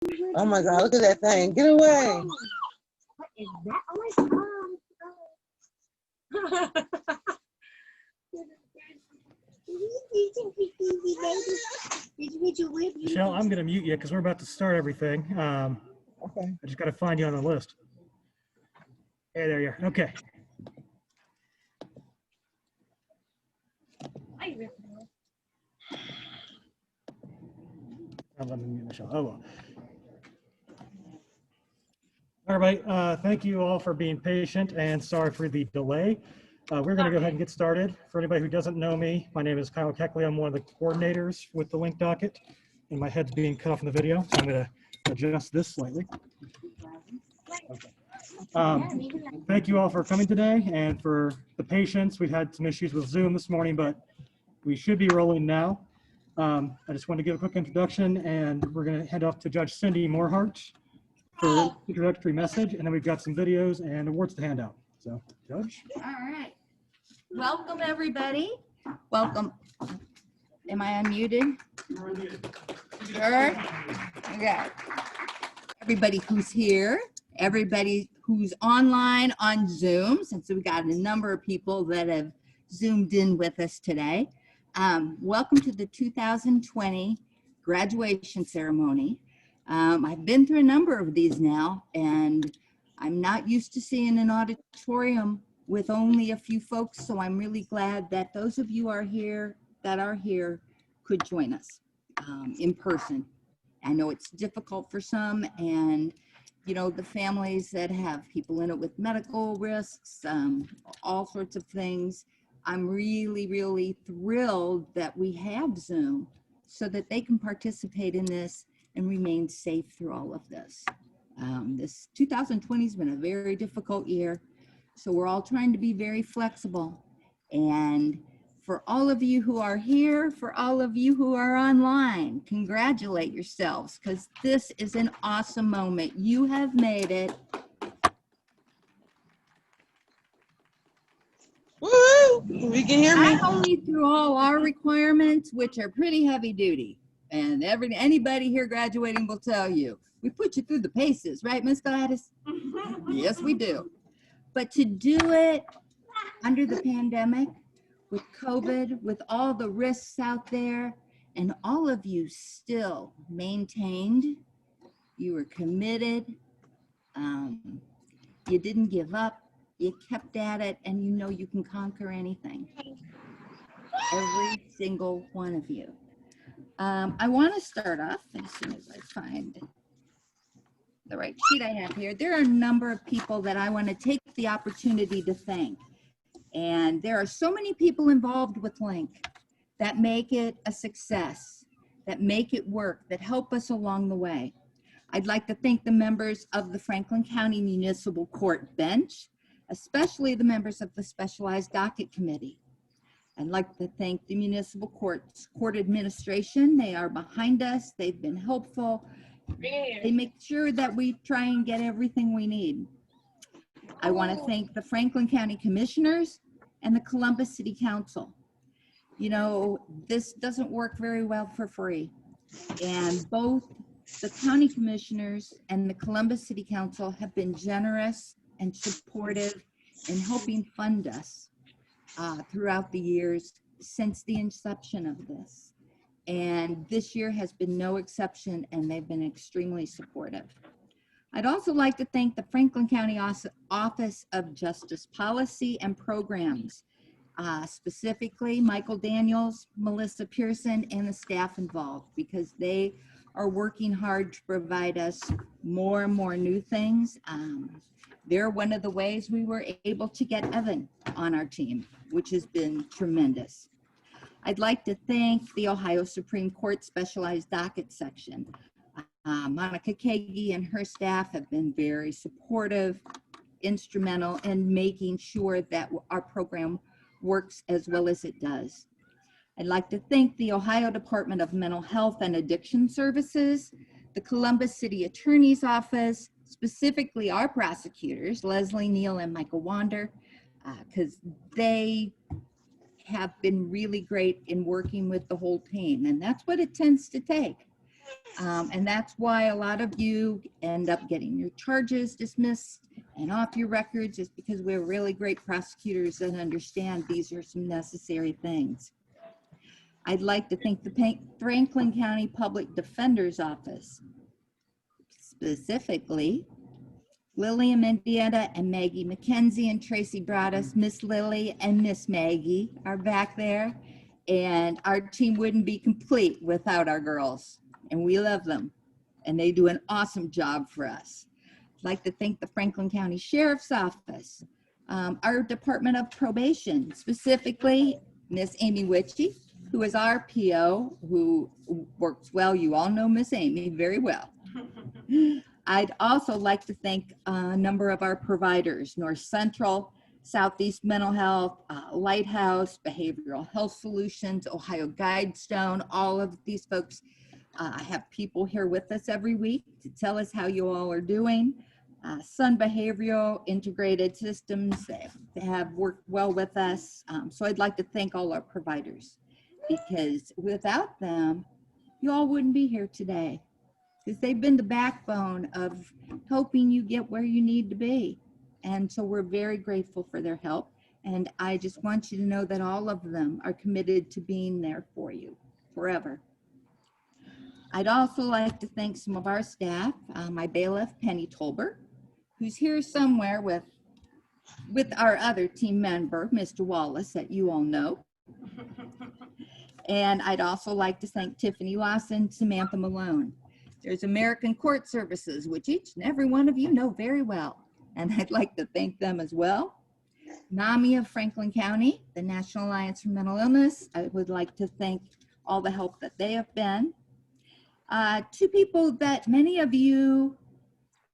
Oh my God, look at that thing. Get away. What is that? Oh my God. Michelle, I'm going to mute you because we're about to start everything. Okay. I just got to find you on the list. Hey, there you are. Okay. Let me mute Michelle. Oh, well. All right, thank you all for being patient and sorry for the delay. We're going to go ahead and get started. For anybody who doesn't know me, my name is Kyle Keckley. I'm one of the coordinators with the LINC docket, and my head's being cut off in the video, so I'm going to adjust this slightly. Okay. Thank you all for coming today and for the patience. We've had some issues with Zoom this morning, but we should be rolling now. I just want to give a quick introduction, and we're going to head off to Judge Cindy Moorhart for introductory message, and then we've got some videos and awards to hand out. So, Judge. All right. Welcome, everybody. Welcome. Am I unmuted? Sure. Okay. Everybody who's here, everybody who's online on Zoom, since we got a number of people that have Zoomed in with us today. Welcome to the 2020 graduation ceremony. I've been through a number of these now, and I'm not used to seeing an auditorium with only a few folks, so I'm really glad that those of you are here could join us in person. I know it's difficult for some, and you know, the families that have people in it with medical risks, all sorts of things. I'm really, really thrilled that we have Zoom so that they can participate in this and remain safe through all of this. This 2020 has been a very difficult year, so we're all trying to be very flexible. And for all of you who are here, for all of you who are online, congratulate yourselves, because this is an awesome moment. You have made it. Woo! You can hear me? Not only through all our requirements, which are pretty heavy duty, and anybody here graduating will tell you, we put you through the paces, right, Miss Gladys? Yes, we do. But to do it under the pandemic, with COVID, with all the risks out there, and all of you still maintained, you were committed, you didn't give up, you kept at it, and you know you can conquer anything. Every single one of you. I want to start off as soon as I find the right sheet I have here. There are a number of people that I want to take the opportunity to thank. And there are so many people involved with LINC that make it a success, that make it work, that help us along the way. I'd like to thank the members of the Franklin County Municipal Court Bench, especially the members of the Specialized Docket Committee. I'd like to thank the Municipal Court Administration. They are behind us. They've been helpful. They make sure that we try and get everything we need. I want to thank the Franklin County Commissioners and the Columbus City Council. You know, this doesn't work very well for free. And both the county commissioners and the Columbus City Council have been generous and supportive in helping fund us throughout the years since the inception of this. And this year has been no exception, and they've been extremely supportive. I'd also like to thank the Franklin County Office of Justice Policy and Programs, specifically Michael Daniels, Melissa Pearson, and the staff involved, because they are working hard to provide us more and more new things. They're one of the ways we were able to get Evan on our team, which has been tremendous. I'd like to thank the Ohio Supreme Court Specialized Docket Section. Monica Kagi and her staff have been very supportive, instrumental in making sure that our program works as well as it does. I'd like to thank the Ohio Department of Mental Health and Addiction Services, the Columbus City Attorney's Office, specifically our prosecutors, Leslie Neal and Michael Wander, because they have been really great in working with the whole team, and that's what it tends to take. And that's why a lot of you end up getting your charges dismissed and off your records, is because we're really great prosecutors that understand these are some necessary things. I'd like to thank the Franklin County Public Defender's Office, specifically Lillian Mendieta and Maggie McKenzie and Tracy Broadus. Miss Lily and Miss Maggie are back there, and our team wouldn't be complete without our girls, and we love them, and they do an awesome job for us. I'd like to thank the Franklin County Sheriff's Office, our Department of Probation, specifically Miss Amy Witchy, who is our PO, who works well. You all know Miss Amy very well. I'd also like to thank a number of our providers: North Central, Southeast Mental Health, Lighthouse, Behavioral Health Solutions, Ohio Guidestone. All of these folks have people here with us every week to tell us how you all are doing. Sun Behavioral Integrated Systems, they have worked well with us. So I'd like to thank all our providers, because without them, you all wouldn't be here today, because they've been the backbone of helping you get where you need to be. And so we're very grateful for their help. And I just want you to know that all of them are committed to being there for you forever. I'd also like to thank some of our staff, my bailiff, Penny Tolbert, who's here somewhere with our other team member, Mr. Wallace, that you all know. And I'd also like to thank Tiffany Lawson, Samantha Malone. There's American Court Services, which each and every one of you know very well, and I'd like to thank them as well. NAMI of Franklin County, the National Alliance for Mental Illness, I would like to thank all the help that they have been. Two people that many of you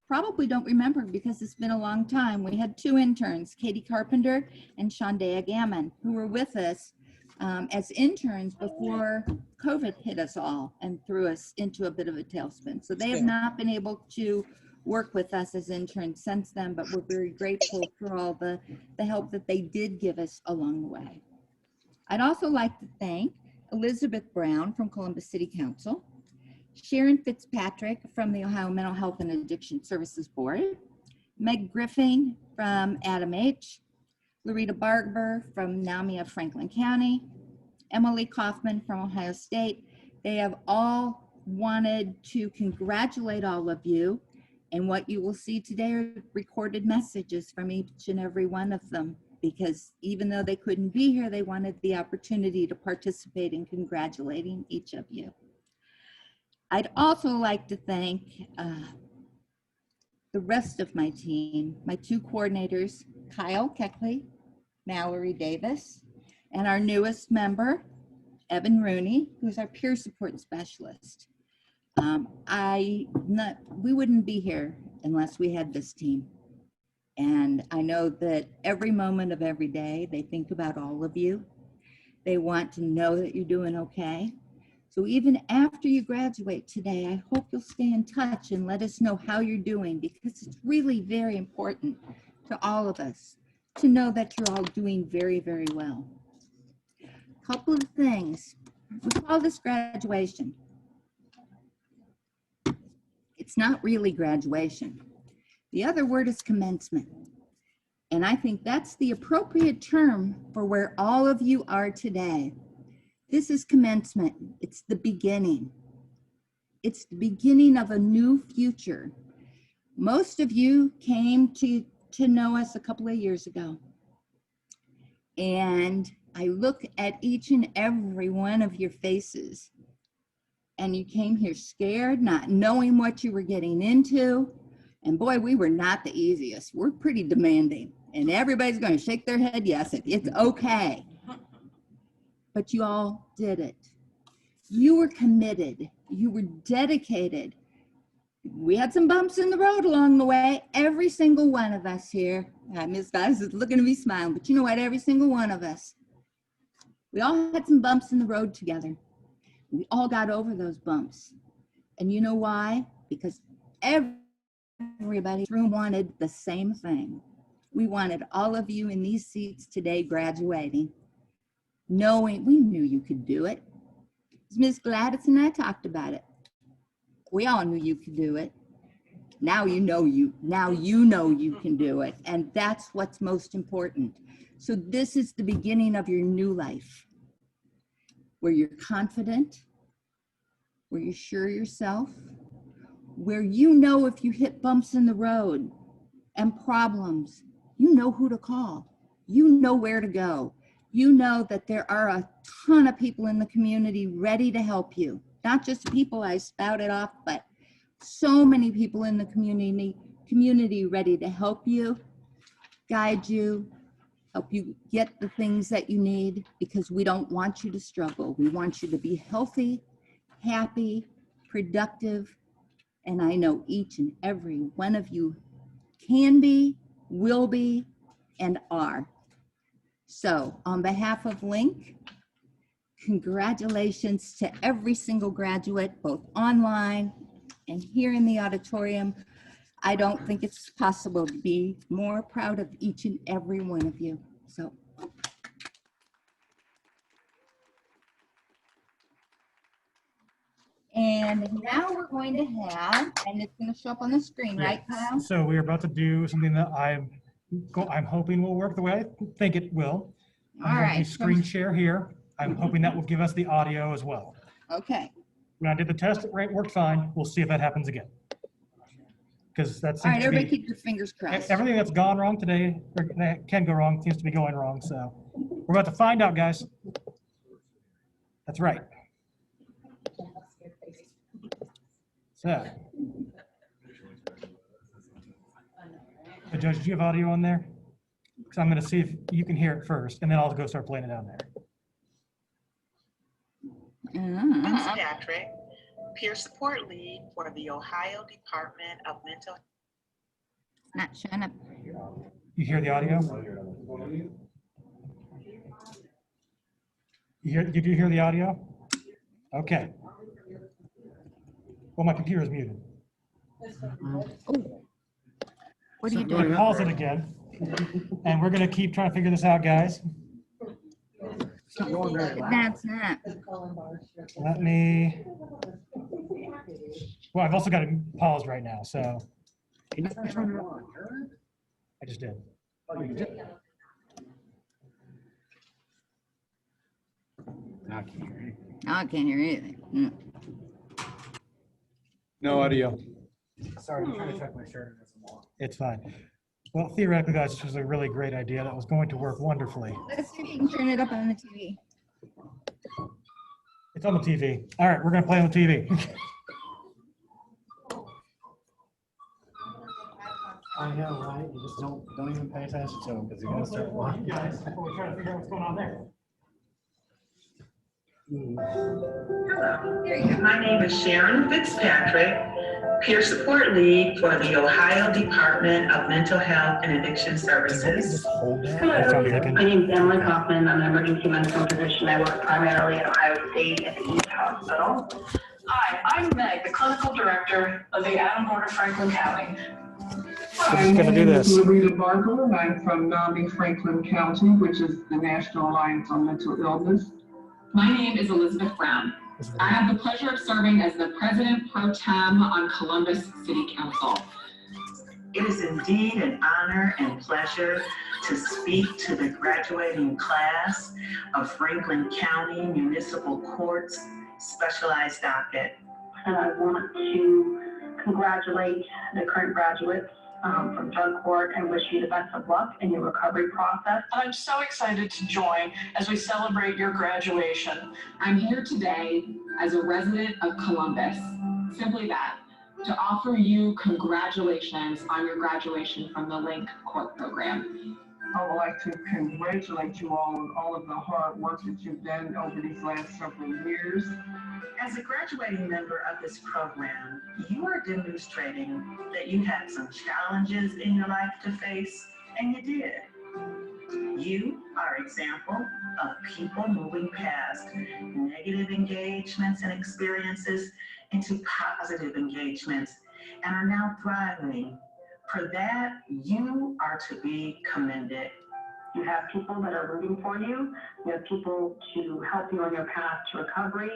probably don't remember because it's been a long time. We had two interns, Katie Carpenter and Shondea Gammon, who were with us as interns before COVID hit us all and threw us into a bit of a tailspin. So they have not been able to work with us as interns since then, but we're very grateful for all the help that they did give us along the way. I'd also like to thank Elizabeth Brown from Columbus City Council, Sharon Fitzpatrick from the Ohio Mental Health and Addiction Services Board, Meg Griffin from Adam H., Loretta Barber from NAMI of Franklin County, Emily Kaufman from Ohio State. They have all wanted to congratulate all of you, and what you will see today are recorded messages from each and every one of them, because even though they couldn't be here, they wanted the opportunity to participate in congratulating each of you. I'd also like to thank the rest of my team, my two coordinators, Kyle Keckley, Mallory Davis, and our newest member, Evan Rooney, who's our peer support specialist. We wouldn't be here unless we had this team. And I know that every moment of every day, they think about all of you. They want to know that you're doing okay. So even after you graduate today, I hope you'll stay in touch and let us know how you're doing, because it's really very important to all of us to know that you're all doing very, very well. A couple of things. We call this graduation. It's not really graduation. The other word is commencement. And I think that's the appropriate term for where all of you are today. This is commencement. It's the beginning. It's the beginning of a new future. Most of you came to know us a couple of years ago. And I look at each and every one of your faces, and you came here scared, not knowing what you were getting into. And boy, we were not the easiest. We're pretty demanding, and everybody's going to shake their head yes, it's okay. But you all did it. You were committed. You were dedicated. We had some bumps in the road along the way. Every single one of us here, Ms. Guys is looking at me smiling, but you know what? Every single one of us, we all had some bumps in the road together. We all got over those bumps. And you know why? Because everybody in the room wanted the same thing. We wanted all of you in these seats today graduating, knowing we knew you could do it. Ms. Gladys and I talked about it. We all knew you could do it. Now you know you can do it. And that's what's most important. So this is the beginning of your new life, where you're confident, where you're sure yourself, where you know if you hit bumps in the road and problems, you know who to call. You know where to go. You know that there are a ton of people in the community ready to help you. Not just people I spouted off, but so many people in the community ready to help you, guide you, help you get the things that you need, because we don't want you to struggle. We want you to be healthy, happy, productive, and I know each and every one of you can be, will be, and are. So on behalf of LINC, congratulations to every single graduate, both online and here in the auditorium. I don't think it's possible to be more proud of each and every one of you. So. And now we're going to have, and it's going to show up on the screen, right, Kyle? So we're about to do something that I'm hoping will work the way I think it will. All right. Screen share here. I'm hoping that will give us the audio as well. Okay. When I did the test, it worked fine. We'll see if that happens again. Because that's all right. Everybody keep your fingers crossed. Everything that's gone wrong today, or that can go wrong, seems to be going wrong. So we're about to find out, guys. That's right. So, Judge, do you have audio on there? Because I'm going to see if you can hear it first, and then I'll go start playing it down there. Patrick, Peer Support Lead for the Ohio Department of Mental Health. Not showing up. You hear the audio? You do hear the audio? Okay. Well, my computer is muted. What are you I'm going doing? to pause it again, and we're going to keep trying to figure this out, guys. That's not. Let me. Well, I've also got it paused right now, so. Can you turn it on? I just did. Oh, you did? Now I can't hear anything. Now I can't hear anything. No audio. Sorry, I'm trying to tuck my shirt. It's fine. Well, theoretically, guys, this was a really great idea that was going to work wonderfully. Let's see if you can turn it up on the TV. It's on the TV. All right, we're going to play on the TV. I know, right? You just don't even pay attention to them because you're going to start watching. Guys, before we try to figure out what's going on there. Hello, my name is Sharon Fitzpatrick, Peer Support Lead for the Ohio Department of Mental Health and Addiction Services. Hello, my name is Emily Kaufman. I'm an emergency medicine physician. I work primarily at Ohio State at the East Hospital. Hi, I'm Meg, the clinical director of the Adam Border Franklin County. I'm going to do this. Loretta Barber, and I'm from NAMI Franklin County, which is the National Alliance on Mental Illness. My name is Elizabeth Brown. I have the pleasure of serving as the President Pro Tem on Columbus City Council. It is indeed an honor and pleasure to speak to the graduating class of Franklin County Municipal Court's Specialized Docket. And I want to congratulate the current graduates from drug court and wish you the best of luck in your recovery process. I'm so excited to join as we celebrate your graduation. I'm here today as a resident of Columbus, simply that, to offer you congratulations on your graduation from the LINC Court program. I would like to congratulate you all on all of the hard work that you've done over these last several years. As a graduating member of this program, you are demonstrating that you had some challenges in your life to face, and you did. You are an example of people moving past negative engagements and experiences into positive engagements and are now thriving. For that, you are to be commended. You have people that are rooting for you. You have people to help you on your path to recovery.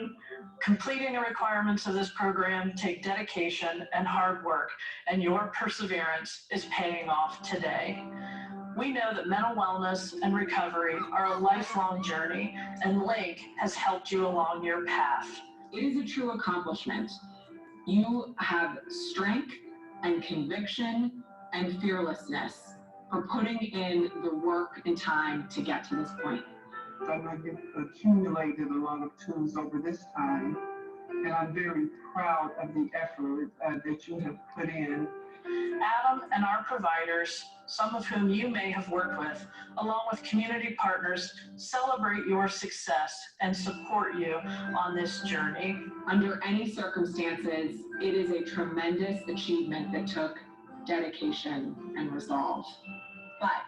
Completing the requirements of this program take dedication and hard work, and your perseverance is paying off today. We know that mental wellness and recovery are a lifelong journey, and LINC has helped you along your path. It is a true accomplishment. You have strength and conviction and fearlessness for putting in the work and time to get to this point. I know you've accumulated a lot of tools over this time, and I'm very proud of the effort that you have put in. Adam and our providers, some of whom you may have worked with, along with community partners, celebrate your success and support you on this journey. Under any circumstances, it is a tremendous achievement that took dedication and resolve. But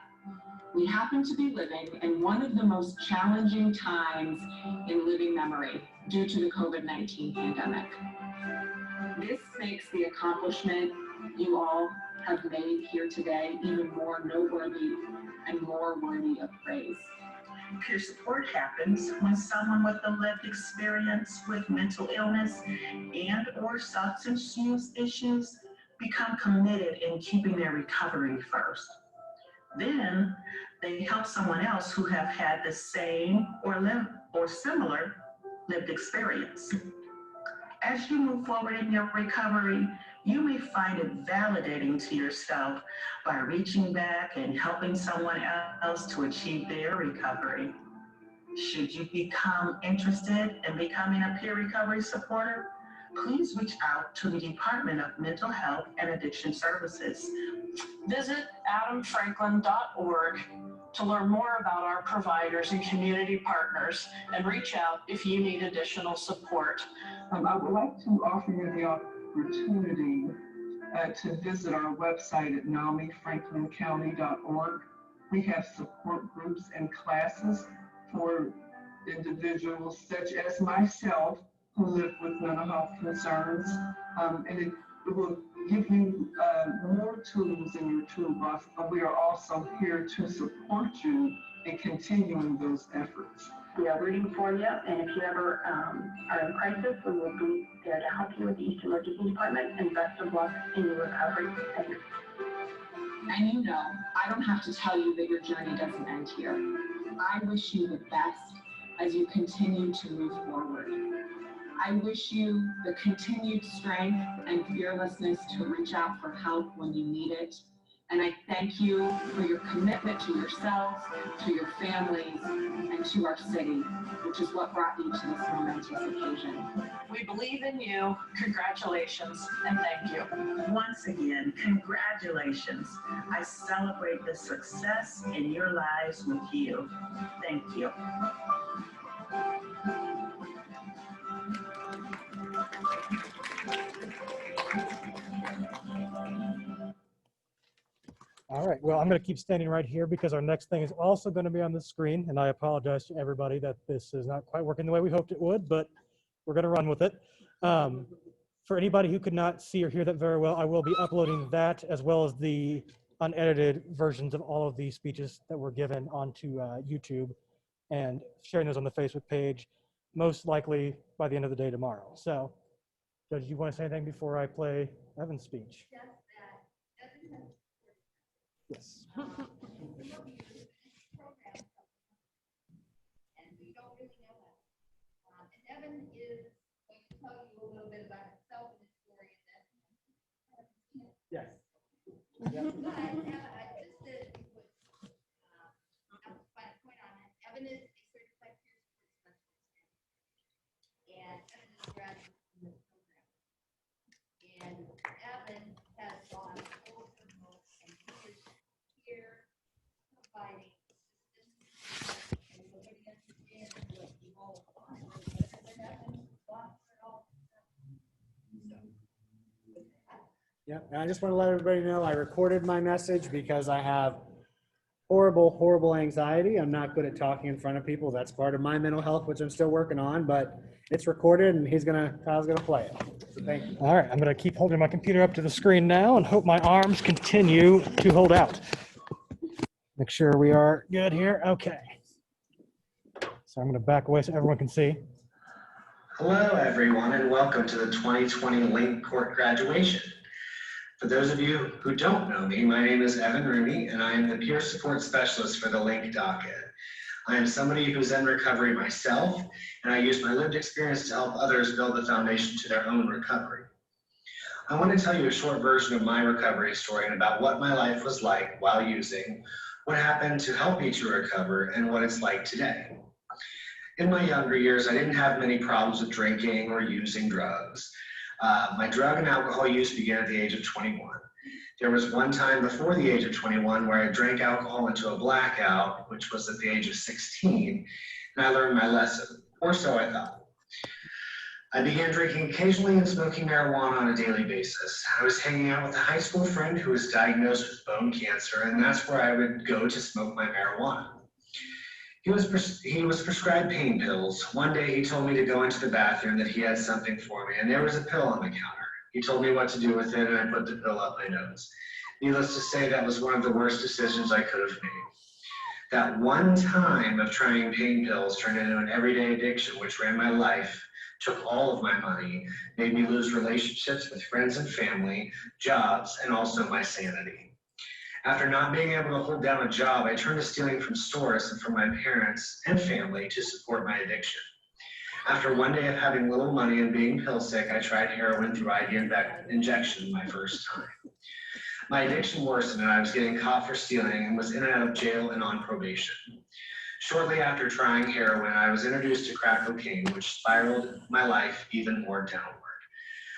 we happen to be living in one of the most challenging times in living memory due to the COVID-19 pandemic. This makes the accomplishment you all have made here today even more noteworthy and more worthy of praise. Peer support happens when someone with a lived experience with mental illness and or substance use issues become committed in keeping their recovery first. Then they help someone else who have had the same or similar lived experience. As you move forward in your recovery, you may find it validating to yourself by reaching back and helping someone else to achieve their recovery. Should you become interested in becoming a peer recovery supporter, please reach out to the Department of Mental Health and Addiction Services. Visit adamfranklin.org to learn more about our providers and community partners, and reach out if you need additional support. I would like to offer you the opportunity to visit our website at NAMIFranklinCounty.org. We have support groups and classes for individuals such as myself who live with mental health concerns, and it will give you more tools in your toolbox, but we are also here to support you in continuing those efforts. We are rooting for you, and if you ever are in crisis, we will be there to help you with the East Emergency Department, and best of luck in your recovery. Thank you. And you know, I don't have to tell you that your journey doesn't end here. I wish you the best as you continue to move forward. I wish you the continued strength and fearlessness to reach out for help when you need it. And I thank you for your commitment to yourself, to your families, and to our city, which is what brought you to this momentous occasion. We believe in you. Congratulations, and thank you. Once again, congratulations. I celebrate the success in your lives with you. Thank you. All right, well, I'm going to keep standing right here because our next thing is also going to be on the screen, and I apologize to everybody that this is not quite working the way we hoped it would, but we're going to run with it. For anybody who could not see or hear that very well, I will be uploading that as well as the unedited versions of all of these speeches that were given onto YouTube and sharing those on the Facebook page, most likely by the end of the day tomorrow. So, Judge, you want to say anything before I play Evan's speech? Yes. And we don't really know that. And Evan is going to tell you a little bit about himself and his story and that. Yes. But I just did put a fine point on it. Evan is a certified peer support specialist. And Evan is a graduate from this program. And Evan has gone full circle and he is here providing assistance and nobody understands what you all want. But Evan wants it all. Yeah, and I just want to let everybody know I recorded my message because I have horrible anxiety. I'm not good at talking in front of people. That's part of my mental health, which I'm still working on, but it's recorded and Kyle's gonna play it. So thank you. All right, I'm going to keep holding my computer up to the screen now and hope my arms continue to hold out. Make sure we are good here. Okay. So I'm going to back away so everyone can see. Hello, everyone, and welcome to the 2020 LINC Court Graduation. For those of you who don't know me, my name is Evan Rooney, and I am the Peer Support Specialist for the LINC docket. I am somebody who's in recovery myself, and I use my lived experience to help others build the foundation to their own recovery. I want to tell you a short version of my recovery story and about what my life was like while using, what happened to help me to recover, and what it's like today. In my younger years, I didn't have many problems with drinking or using drugs. My drug and alcohol use began at the age of 21. There was one time before the age of 21 where I drank alcohol into a blackout, which was at the age of 16, and I learned my lesson, or so I thought. I began drinking occasionally and smoking marijuana on a daily basis. I was hanging out with a high school friend who was diagnosed with bone cancer, and that's where I would go to smoke my marijuana. He was prescribed pain pills. One day he told me to go into the bathroom, that he had something for me, and there was a pill on the counter. He told me what to do with it, and I put the pill up my nose. Needless to say, that was one of the worst decisions I could have made. That one time of trying pain pills turned into an everyday addiction, which ran my life, took all of my money, made me lose relationships with friends and family, jobs, and also my sanity. After not being able to hold down a job, I turned to stealing from stores and from my parents and family to support my addiction. After one day of having little money and being pill sick, I tried heroin through IV injection my first time. My addiction worsened and I was getting caught for stealing and was in and out of jail and on probation. Shortly after trying heroin, I was introduced to crack cocaine, which spiraled my life even more downward.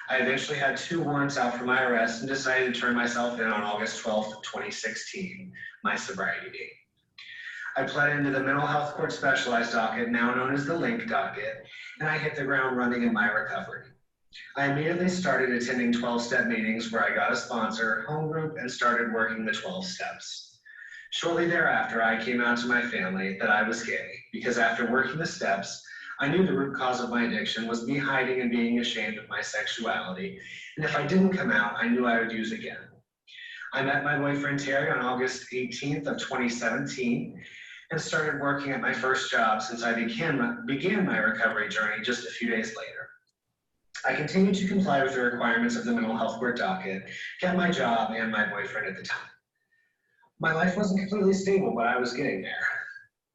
I eventually had 2 warrants out for my arrest and decided to turn myself in on August 12th, 2016, my sobriety date. I pled into the Mental Health Court Specialized docket, now known as the LINC docket, and I hit the ground running in my recovery. I immediately started attending 12-step meetings where I got a sponsor, home group, and started working the 12 steps. Shortly thereafter, I came out to my family that I was gay, because after working the steps, I knew the root cause of my addiction was me hiding and being ashamed of my sexuality, and if I didn't come out, I knew I would use again. I met my boyfriend Terry on August 18th of 2017 and started working at my first job since I began my recovery journey just a few days later. I continued to comply with the requirements of the mental health court docket, kept my job and my boyfriend at the time. My life wasn't completely stable, but I was getting there.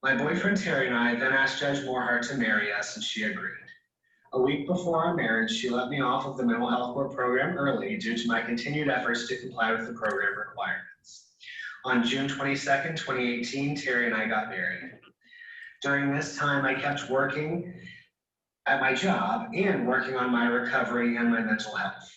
My boyfriend Terry and I then asked Judge Moorhart to marry us, and she agreed. A week before our marriage, she let me off of the mental health court program early due to my continued efforts to comply with the program requirements. On June 22nd, 2018, Terry and I got married. During this time, I kept working at my job and working on my recovery and my mental health.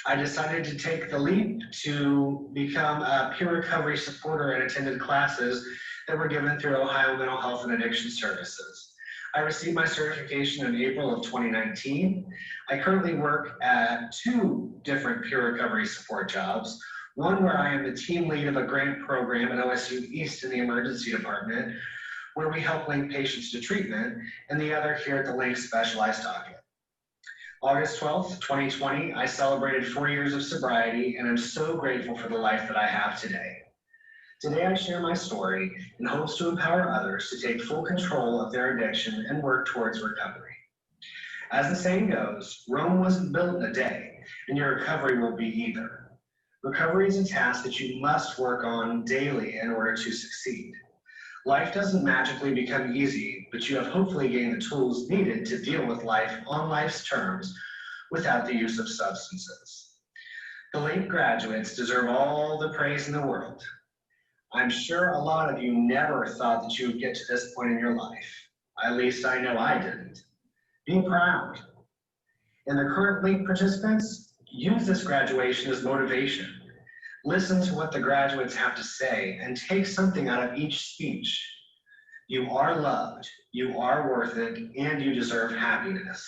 I decided to take the leap to become a peer recovery supporter and attended classes that were given through Ohio Mental Health and Addiction Services. I received my certification in April of 2019. I currently work at 2 different peer recovery support jobs, one where I am the team lead of a grant program at OSU East in the emergency department, where we help link patients to treatment, and the other here at the LINC Specialized docket. August 12th, 2020, I celebrated 4 years of sobriety, and I'm so grateful for the life that I have today. Today, I share my story in hopes to empower others to take full control of their addiction and work towards recovery. As the saying goes, Rome wasn't built in a day, and your recovery won't be either. Recovery is a task that you must work on daily in order to succeed. Life doesn't magically become easy, but you have hopefully gained the tools needed to deal with life on life's terms without the use of substances. The LINC graduates deserve all the praise in the world. I'm sure a lot of you never thought that you would get to this point in your life. At least I know I didn't. Be proud. And the current LINC participants, use this graduation as motivation. Listen to what the graduates have to say and take something out of each speech. You are loved, you are worth it, and you deserve happiness.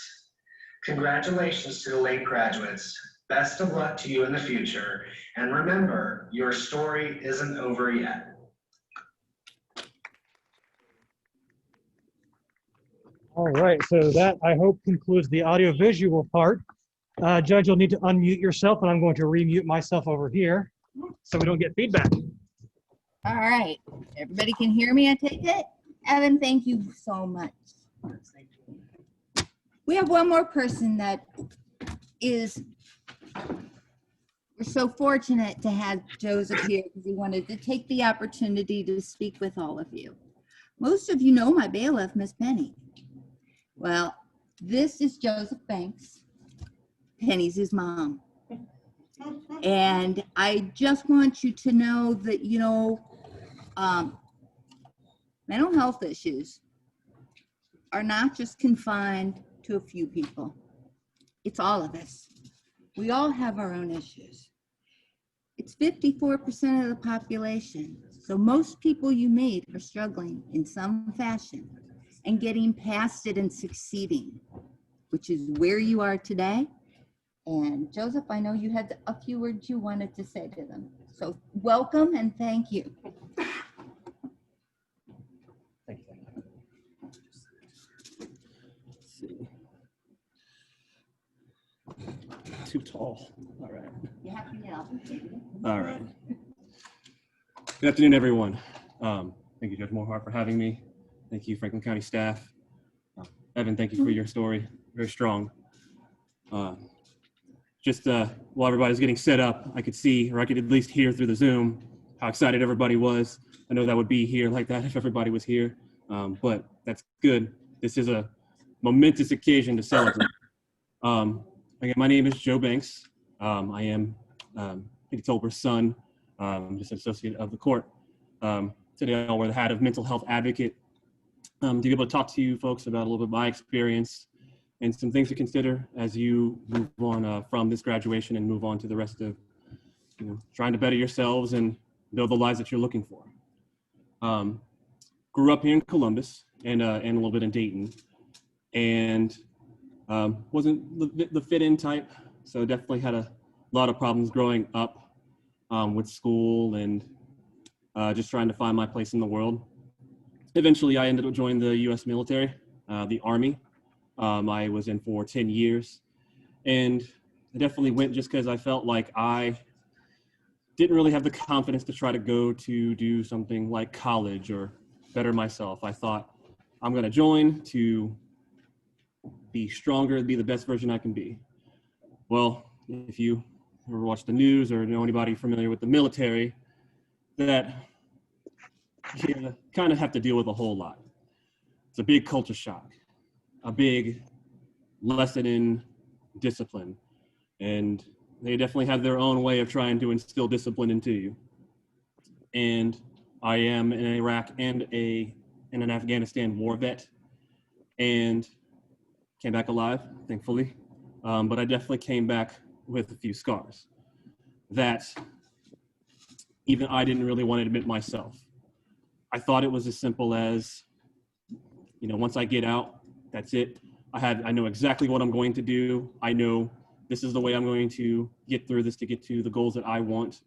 Congratulations to the LINC graduates. Best of luck to you in the future. And remember, your story isn't over yet. All right, so that I hope concludes the audio-visual part. Judge, you'll need to unmute yourself, and I'm going to remute myself over here so we don't get feedback. All right. Everybody can hear me, I take it? Evan, thank you so much. We have one more person that is, we're so fortunate to have Joseph here because he wanted to take the opportunity to speak with all of you. Most of you know my bailiff, Miss Penny. Well, this is Joseph Banks. Penny's his mom. And I just want you to know that, you know, mental health issues are not just confined to a few people. It's all of us. We all have our own issues. It's 54% of the population. So most people you meet are struggling in some fashion and getting past it and succeeding, which is where you are today. And Joseph, I know you had a few words you wanted to say to them. So welcome and thank you. Thank you. Let's see. Too tall. All right. You have to yell. All right. Good afternoon, everyone. Thank you, Judge Moorhart, for having me. Thank you, Franklin County staff. Evan, thank you for your story. Very strong. While everybody's getting set up, I could see, or I could at least hear through the Zoom, how excited everybody was. I know that would be here like that if everybody was here, but that's good. This is a momentous occasion to celebrate. Again, my name is Joe Banks. I am Katie Tolber's son, just an associate of the court. Today I'll wear the hat of mental health advocate to be able to talk to you folks about a little bit of my experience and some things to consider as you move on from this graduation and move on to the rest of, trying to better yourselves and build the lives that you're looking for. Grew up here in Columbus and a little bit in Dayton, and wasn't the fit-in type, so definitely had a lot of problems growing up with school and just trying to find my place in the world. Eventually, I ended up joining the U.S. military, the Army. I was in for 10 years, and I definitely went just because I felt like I didn't really have the confidence to try to go to do something like college or better myself. I thought, I'm going to join to be stronger, be the best version I can be. Well, if you ever watch the news or know anybody familiar with the military, that you kind of have to deal with a whole lot. It's a big culture shock, a big lesson in discipline, and they definitely have their own way of trying to instill discipline into you. And I am in Iraq and an Afghanistan war vet, and came back alive, thankfully. But I definitely came back with a few scars that even I didn't really want to admit myself. I thought it was as simple as, once I get out, that's it. I know exactly what I'm going to do. I know this is the way I'm going to get through this to get to the goals that I want.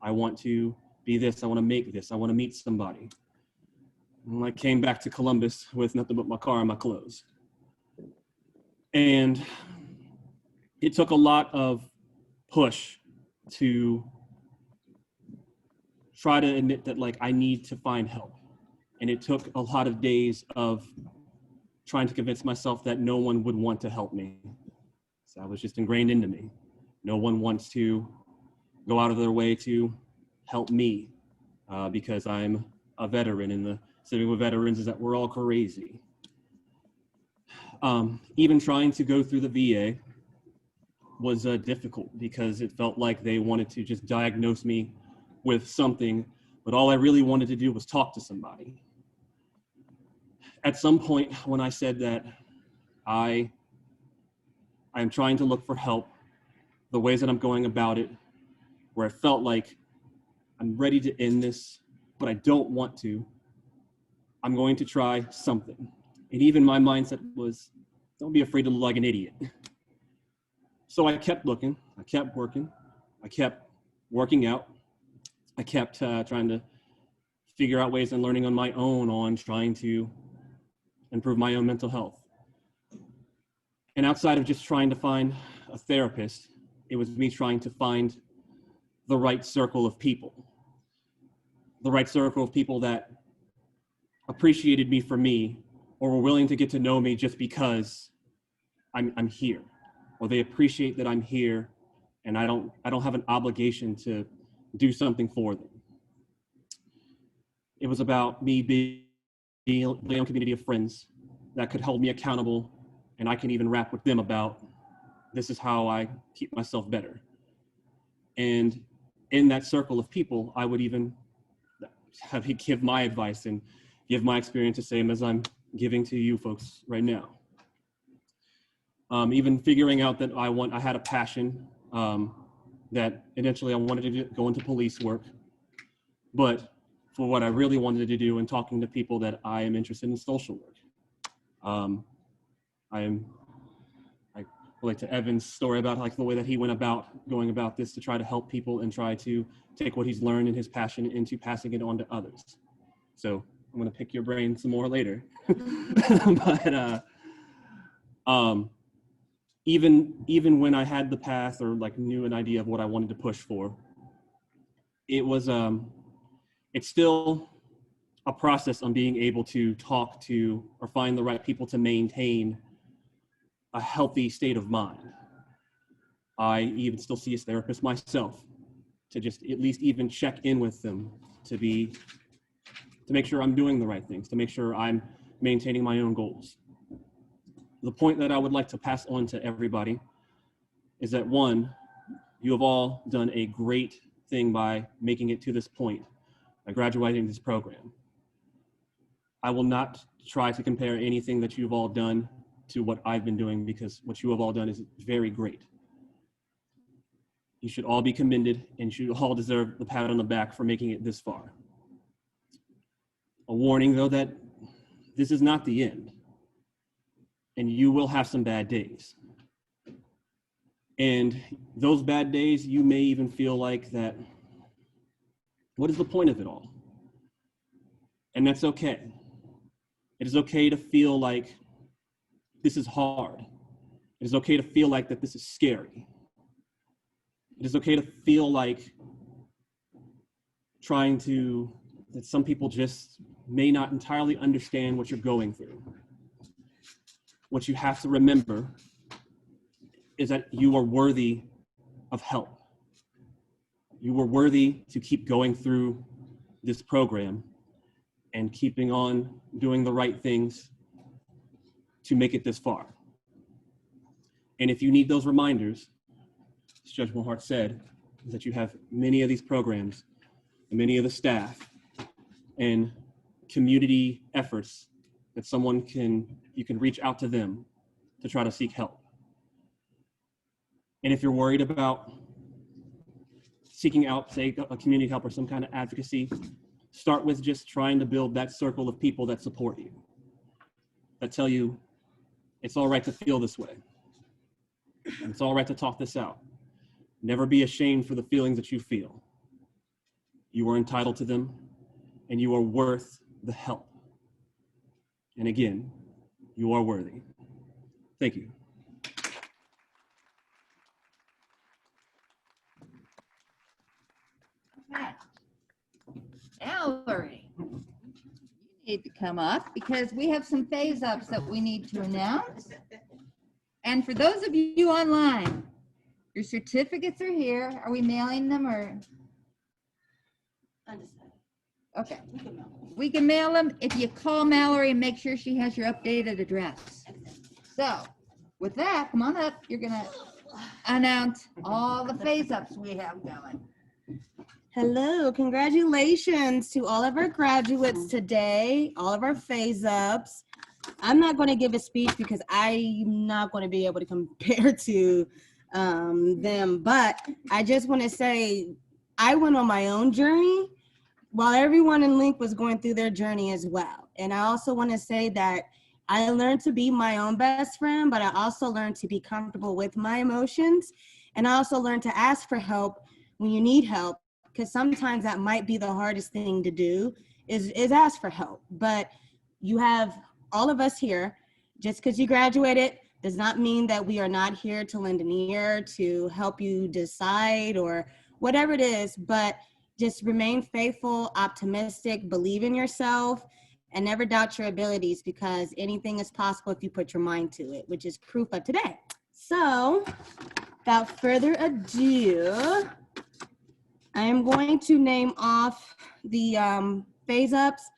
I want to be this. I want to make this. I want to meet somebody. And I came back to Columbus with nothing but my car and my clothes. And it took a lot of push to try to admit that, I need to find help. And it took a lot of days of trying to convince myself that no one would want to help me. So that was just ingrained into me. No one wants to go out of their way to help me because I'm a veteran, and the thing with veterans is that we're all crazy. Even trying to go through the VA was difficult because it felt like they wanted to just diagnose me with something, but all I really wanted to do was talk to somebody. At some point when I said that I am trying to look for help, the ways that I'm going about it, where it felt like I'm ready to end this, but I don't want to, I'm going to try something. And even my mindset was, don't be afraid to look like an idiot. So I kept looking, I kept working, I kept working out, I kept trying to figure out ways and learning on my own on trying to improve my own mental health. And outside of just trying to find a therapist, it was me trying to find the right circle of people the right circle of people that appreciated me for me, or were willing to get to know me just because I'm here, or they appreciate that I'm here and I don't have an obligation to do something for them. It was about me being a community of friends that could hold me accountable, and I can even rap with them about, this is how I keep myself better. And in that circle of people, I would even give my advice and give my experience the same as I'm giving to you folks right now. Even figuring out that I had a passion, that eventually I wanted to go into police work, but for what I really wanted to do and talking to people, that I am interested in social work. I relate to Evan's story about like the way that he went about going about this to try to help people and try to take what he's learned and his passion into passing it on to others. So I'm gonna pick your brain some more later. But even when I had the path or like knew an idea of what I wanted to push for, it was it's still a process on being able to talk to or find the right people to maintain a healthy state of mind. I even still see a therapist myself to just at least even check in with them to make sure I'm doing the right things, to make sure I'm maintaining my own goals. The point that I would like to pass on to everybody is that, one, you have all done a great thing by making it to this point, by graduating this program. I will not try to compare anything that you've all done to what I've been doing, because what you have all done is very great. You should all be commended and should all deserve the pat on the back for making it this far. A warning though, that this is not the end, and you will have some bad days. And those bad days, you may even feel like that, what is the point of it all? And that's okay. It is okay to feel like this is hard. It is okay to feel like that this is scary. It is okay to feel like that some people just may not entirely understand what you're going through. What you have to remember is that you are worthy of help. You are worthy to keep going through this program and keeping on doing the right things to make it this far. And if you need those reminders, as Judge Mohart said, is that you have many of these programs and many of the staff and community efforts that you can reach out to them to try to seek help. And if you're worried about seeking out, say, a community help or some kind of advocacy, start with just trying to build that circle of people that support you, that tell you it's all right to feel this way. And it's all right to talk this out. Never be ashamed for the feelings that you feel. You are entitled to them, and you are worth the help. And again, you are worthy. Thank you. Valerie, you need to come up because we have some phase ups that we need to announce. And for those of you online, your certificates are here. Are we mailing them or? Okay. We can mail them if you call Mallory and make sure she has your updated address. So with that, come on up. You're going to announce all the phase ups we have going. Hello, congratulations to all of our graduates today, all of our phase ups. I'm not going to give a speech because I'm not going to be able to compare to them, but I just want to say I went on my own journey while everyone in LINC was going through their journey as well. And I also want to say that I learned to be my own best friend, but I also learned to be comfortable with my emotions. And I also learned to ask for help when you need help, because sometimes that might be the hardest thing to do is ask for help. But you have all of us here. Just because you graduated does not mean that we are not here to lend an ear, to help you decide or whatever it is. But Just remain faithful, optimistic, believe in yourself, and never doubt your abilities, because anything is possible if you put your mind to it, which is proof of today. So without further ado, I am going to name off the phase ups.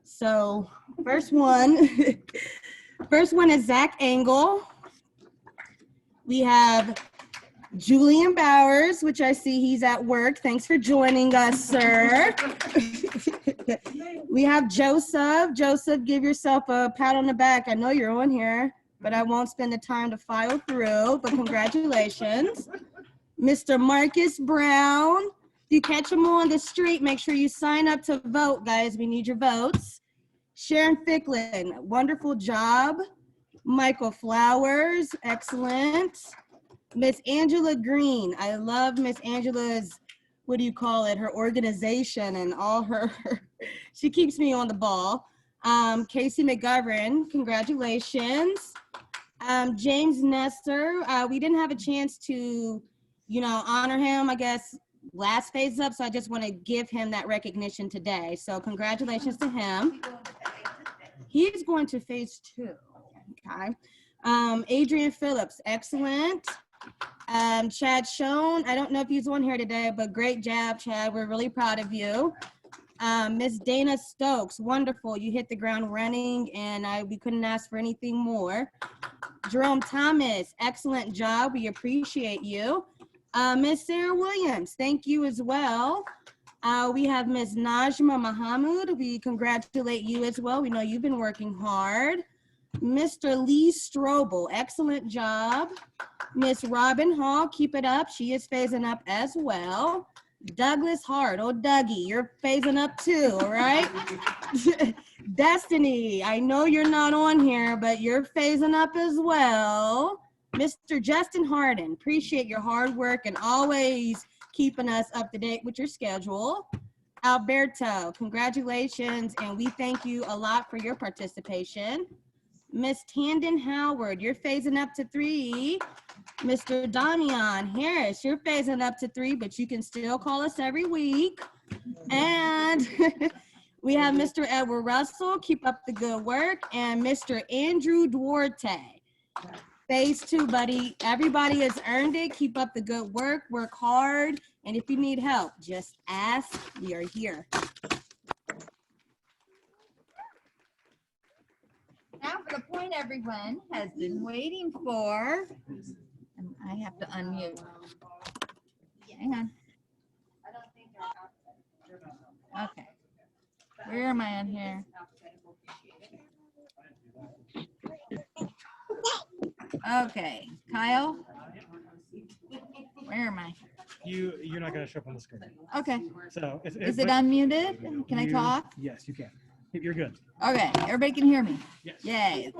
So first one is Zach Engel. We have Julian Bowers, which I see he's at work. Thanks for joining us, sir. We have Joseph. Joseph, give yourself a pat on the back. I know you're on here, but I won't spend the time to file through, but congratulations. Mr. Marcus Brown. If you catch him on the street, make sure you sign up to vote, guys. We need your votes. Sharon Ficklin, wonderful job. Michael Flowers, excellent. Miss Angela Green, I love Miss Angela's, what do you call it, her organization and all her, she keeps me on the ball. Casey McGovern, congratulations. James Nestor, we didn't have a chance to, honor him, I guess, last phase up, so I just want to give him that recognition today. So congratulations to him. He's going to phase 2, okay. Adrian Phillips, excellent. Chad Schoen, I don't know if he's on here today, but great job, Chad. We're really proud of you. Miss Dana Stokes, wonderful. You hit the ground running, and we couldn't ask for anything more. Jerome Thomas, excellent job. We appreciate you. Miss Sarah Williams, thank you as well. We have Miss Najma Mahamud. We congratulate you as well. We know you've been working hard. Mr. Lee Strobel, excellent job. Miss Robin Hall, keep it up. She is phasing up as well. Douglas Hart, oh Dougie, you're phasing up too, all right? Destiny, I know you're not on here, but you're phasing up as well. Mr. Justin Harden, appreciate your hard work and always keeping us up to date with your schedule. Alberto, congratulations, and we thank you a lot for your participation. Miss Tandon Howard, you're phasing up to 3. Mr. Damian Harris, you're phasing up to 3, but you can still call us every week. And we have Mr. Edward Russell, keep up the good work, and Mr. Andrew Duarte. Phase 2, buddy. Everybody has earned it. Keep up the good work, work hard, and if you need help, just ask. We are here. Now for the point everyone has been waiting for. And I have to unmute. Hang on. Okay. Where am I on here? Okay. Kyle? Where am I? You're not going to show up on the screen. Okay. So is it unmuted? Can I talk? Yes, you can. You're good. Okay, everybody can hear me. Yes. Yay.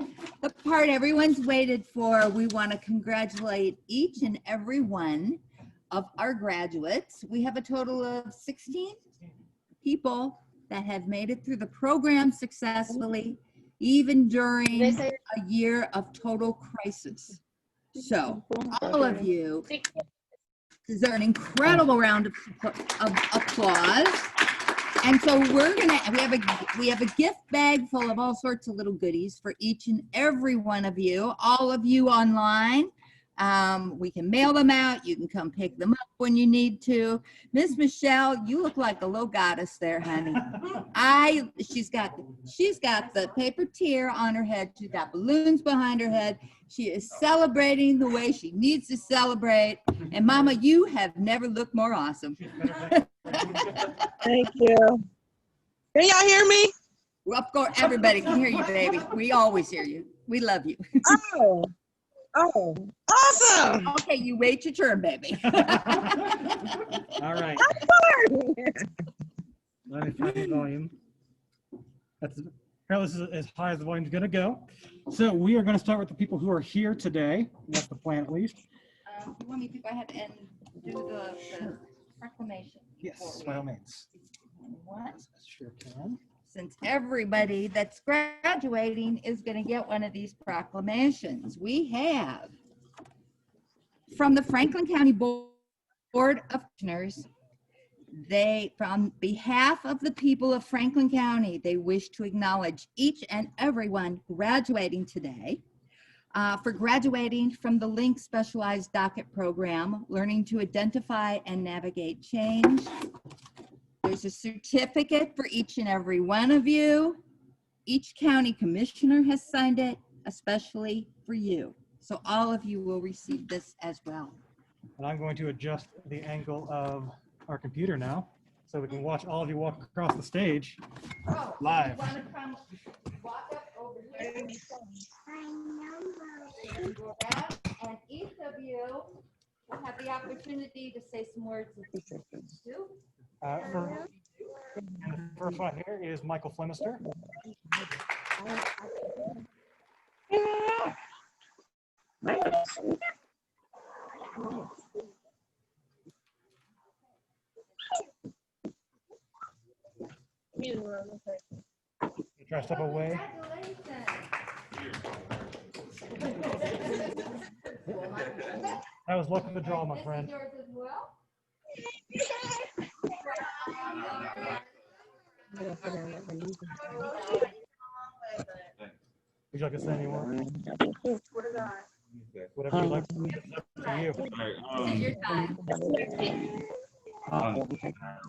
The part everyone's waited for, we want to congratulate each and every one of our graduates. We have a total of 16 people that have made it through the program successfully, even during a year of total crisis. So all of you deserve an incredible round of applause. And so we have a gift bag full of all sorts of little goodies for each and every one of you, all of you online. We can mail them out. You can come pick them up when you need to. Miss Michelle, you look like a little goddess there, honey. She's got the paper tiara on her head. She's got balloons behind her head. She is celebrating the way she needs to celebrate. And Mama, you have never looked more awesome. Thank you. Can y'all hear me? Well, of course, everybody can hear you, baby. We always hear you. We love you. Oh, awesome. Okay, you wait your turn, baby. All right. Let me find the volume. Apparently this is as high as the volume's going to go. So we are going to start with the people who are here today. That's the plan, at least. You want me to go ahead and do the proclamation? Yes, by all means. What? Sure can. Since everybody that's graduating is going to get one of these proclamations, we have from the Franklin County Board of Commissioners, From behalf of the people of Franklin County, they wish to acknowledge each and everyone graduating today. For graduating from the LINC Specialized Docket Program, learning to identify and navigate change. There's a certificate for each and every one of you. Each county commissioner has signed it, especially for you. So all of you will receive this as well. And I'm going to adjust the angle of our computer now so we can watch all of you walk across the stage live. You want to come walk up over here? And each of you will have the opportunity to say some words of you. And the first one here is Michael Flemister. You try to step away. That was luck of the draw, my friend. Yours as well. Would you like to say any more? Whatever you like to say, it's up to you. This is your time.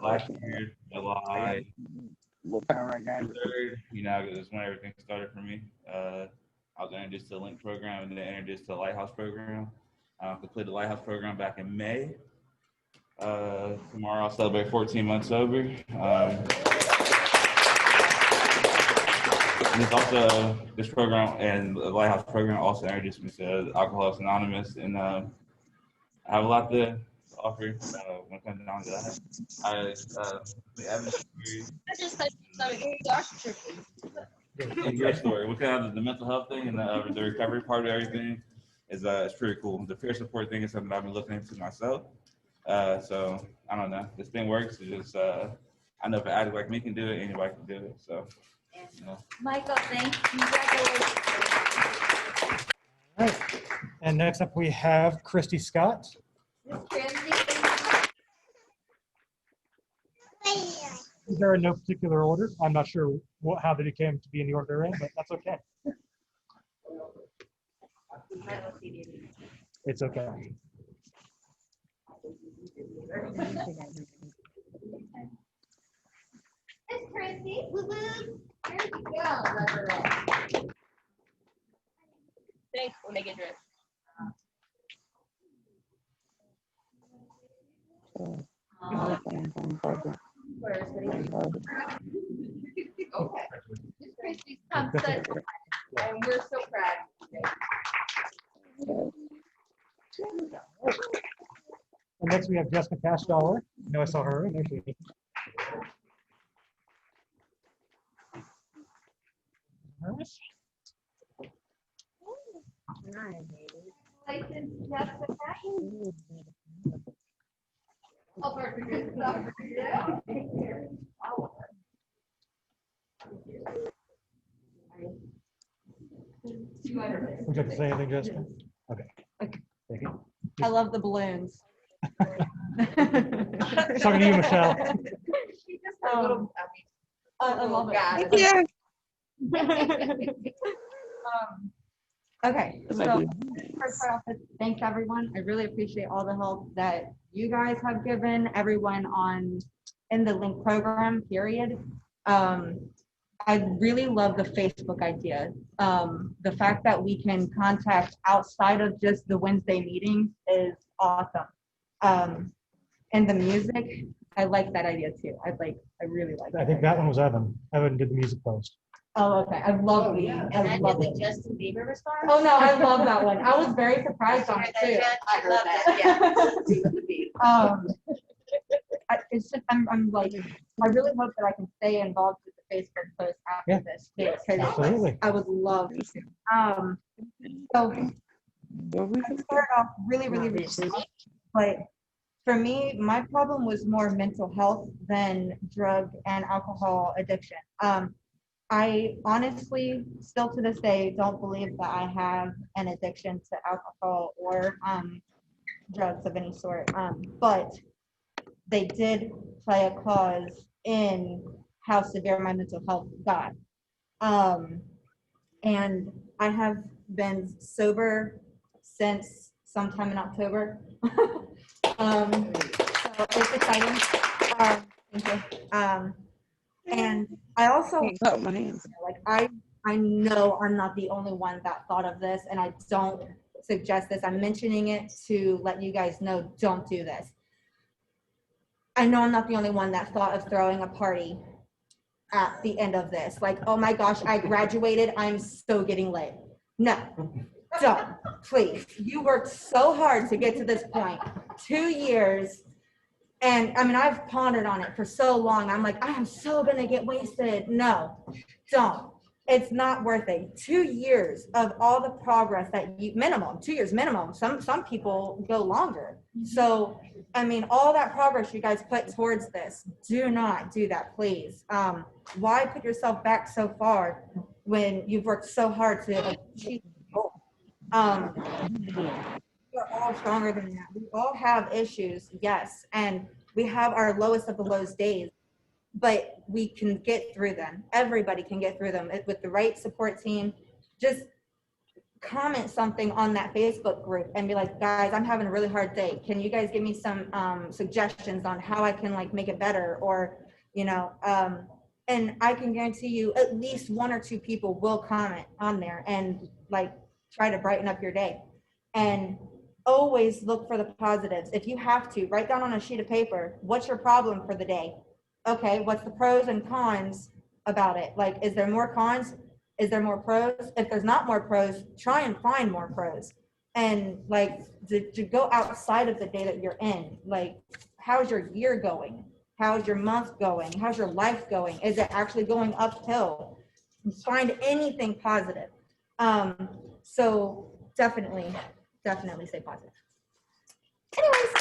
Last year, July 3rd, is when everything started for me. I was introduced to the LINC program and then introduced to the Lighthouse program. Completed the Lighthouse program back in May. Tomorrow I'll celebrate 14 months sober. And it's also, this program and the Lighthouse program also introduced me to Alcoholics Anonymous, and I have a lot to offer when it comes down to that. And your story, what kind of the mental health thing and the recovery part of everything is it's pretty cool. The peer support thing is something I've been looking into myself. So I don't know, this thing works. It's just I know if an addict like me can do it, anybody can do it. So. Michael, thank you. Congratulations. All right. And next up we have Christy Scott. These are in no particular order. I'm not sure how they came to be in the order they're in, but that's okay. It's okay. It's Christy. Woo-woo. There you go. Thanks. We'll make it drip. Okay. Miss Christy's come such, and we're so proud. And next we have Jessica Cashdoller. I know I saw her. There she is. License Jessica. I'll work for good stuff for you. Would you like to say anything, Jessica? Okay. Thank you. I love the balloons. Talking to you, Michelle. She just a little. I love it. Thank you. Okay, so first off, thanks everyone. I really appreciate all the help that you guys have given everyone in the LINC program, period. I really love the Facebook idea. The fact that we can contact outside of just the Wednesday meetings is awesome. And the music, I like that idea too. I really like that. I think that one was Evan. Evan did the music post. Oh, okay. I love the. I love it. Justin Bieber response? Oh no, I love that one. I was very surprised on it too. I heard that. Yeah. It's just I'm like I really hope that I can stay involved with the Facebook post after this too, because I would love to. So I started off really slow, but for me, my problem was more mental health than drug and alcohol addiction. I honestly, still to this day, don't believe that I have an addiction to alcohol or drugs of any sort. But they did play a cause in how severe my mental health got. And I have been sober since sometime in October. So it's exciting. Thank you. And I also, my hands. like, I know I'm not the only one that thought of this, and I don't suggest this. I'm mentioning it to let you guys know, don't do this. I know I'm not the only one that thought of throwing a party at the end of this. Like, oh my gosh, I graduated, I'm so getting lit. No, don't, please. You worked so hard to get to this point, 2 years. And I mean, I've pondered on it for so long. I'm like, I am so gonna get wasted. No, don't. It's not worth it. 2 years of all the progress that you, minimum, 2 years minimum. Some people go longer. So, I mean, all that progress you guys put towards this, do not do that, please. Why put yourself back so far when you've worked so hard to achieve the goal? We're all stronger than that. We all have issues, yes, and we have our lowest of the lows days, but we can get through them. Everybody can get through them with the right support team. Just comment something on that Facebook group and be like, guys, I'm having a really hard day. Can you guys give me some suggestions on how I can like make it better? Or, you know, and I can guarantee you at least 1 or 2 people will comment on there and like try to brighten up your day. And always look for the positives. If you have to, write down on a sheet of paper, what's your problem for the day? Okay, what's the pros and cons about it? Like, is there more cons? Is there more pros? If there's not more pros, try and find more pros. And like to go outside of the day that you're in, like, how's your year going? How's your month going? How's your life going? Is it actually going uphill? Find anything positive. So definitely stay positive. Anyways.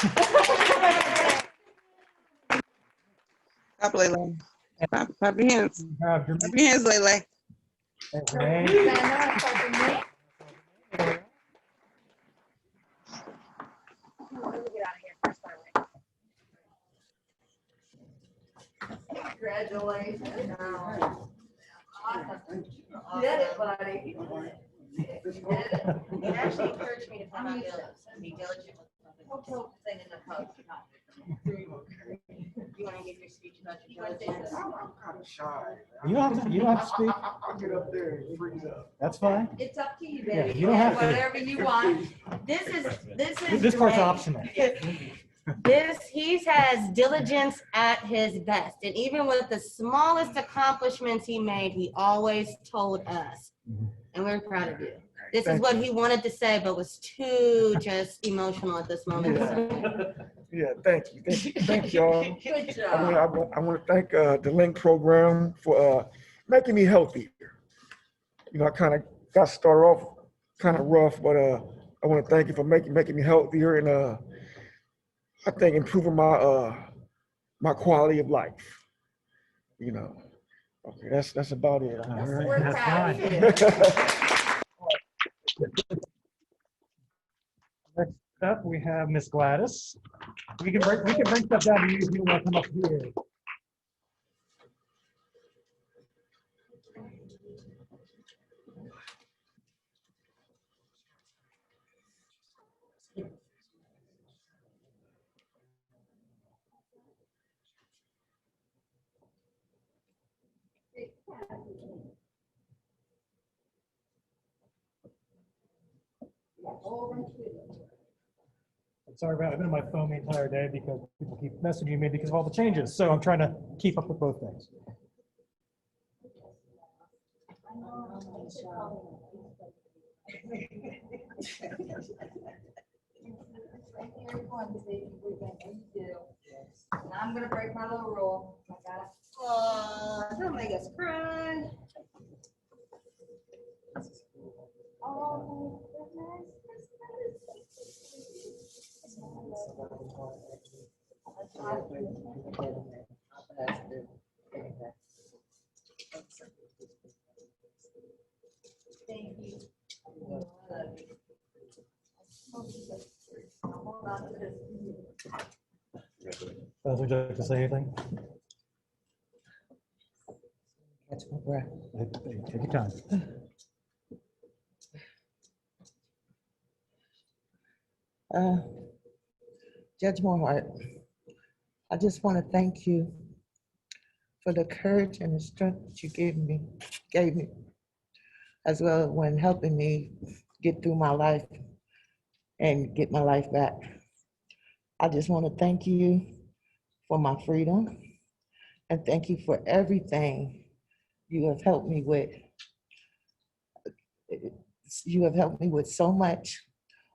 Clap, Lele. Clap your hands. Clap your hands, Lele. Congratulations. Awesome. You did it, buddy. You did it. It actually encouraged me to come out and be diligent with something in the post. You want to give your speech about your diligence? I'm kind of shy. You don't have to speak. I'll get up there and freeze up. That's fine. It's up to you, Yeah, baby. you don't have to. Whatever you want. This is This part's Dwayne. optional. He has diligence at his best. And even with the smallest accomplishments he made, he always told us. And we're proud of you. This is what he wanted to say, but was too just emotional at this moment. Yeah, thank you. Thank y'all. Good job. I want to thank the LINC program for making me healthier. You know, I kind of got started off kind of rough, but I want to thank you for making me healthier and I think improving my my quality of life. You know, okay, that's about it. All right, that's fine. Next up, we have Miss Gladys. We can bring stuff down to you if you don't want to come up here. Sorry about it. I've been on my phone the entire day because people keep messaging me because of all the changes. So I'm trying to keep up with both things. And I'm gonna break my little rule. I got it. Oh, don't make us cry. Oh, thank you. Would you like to say anything? Catch my breath. Take your time. Judge Moorhart, I just want to thank you for the courage and the strength that you gave me, as well when helping me get through my life and get my life back. I just want to thank you for my freedom and thank you for everything you have helped me with. You have helped me with so much.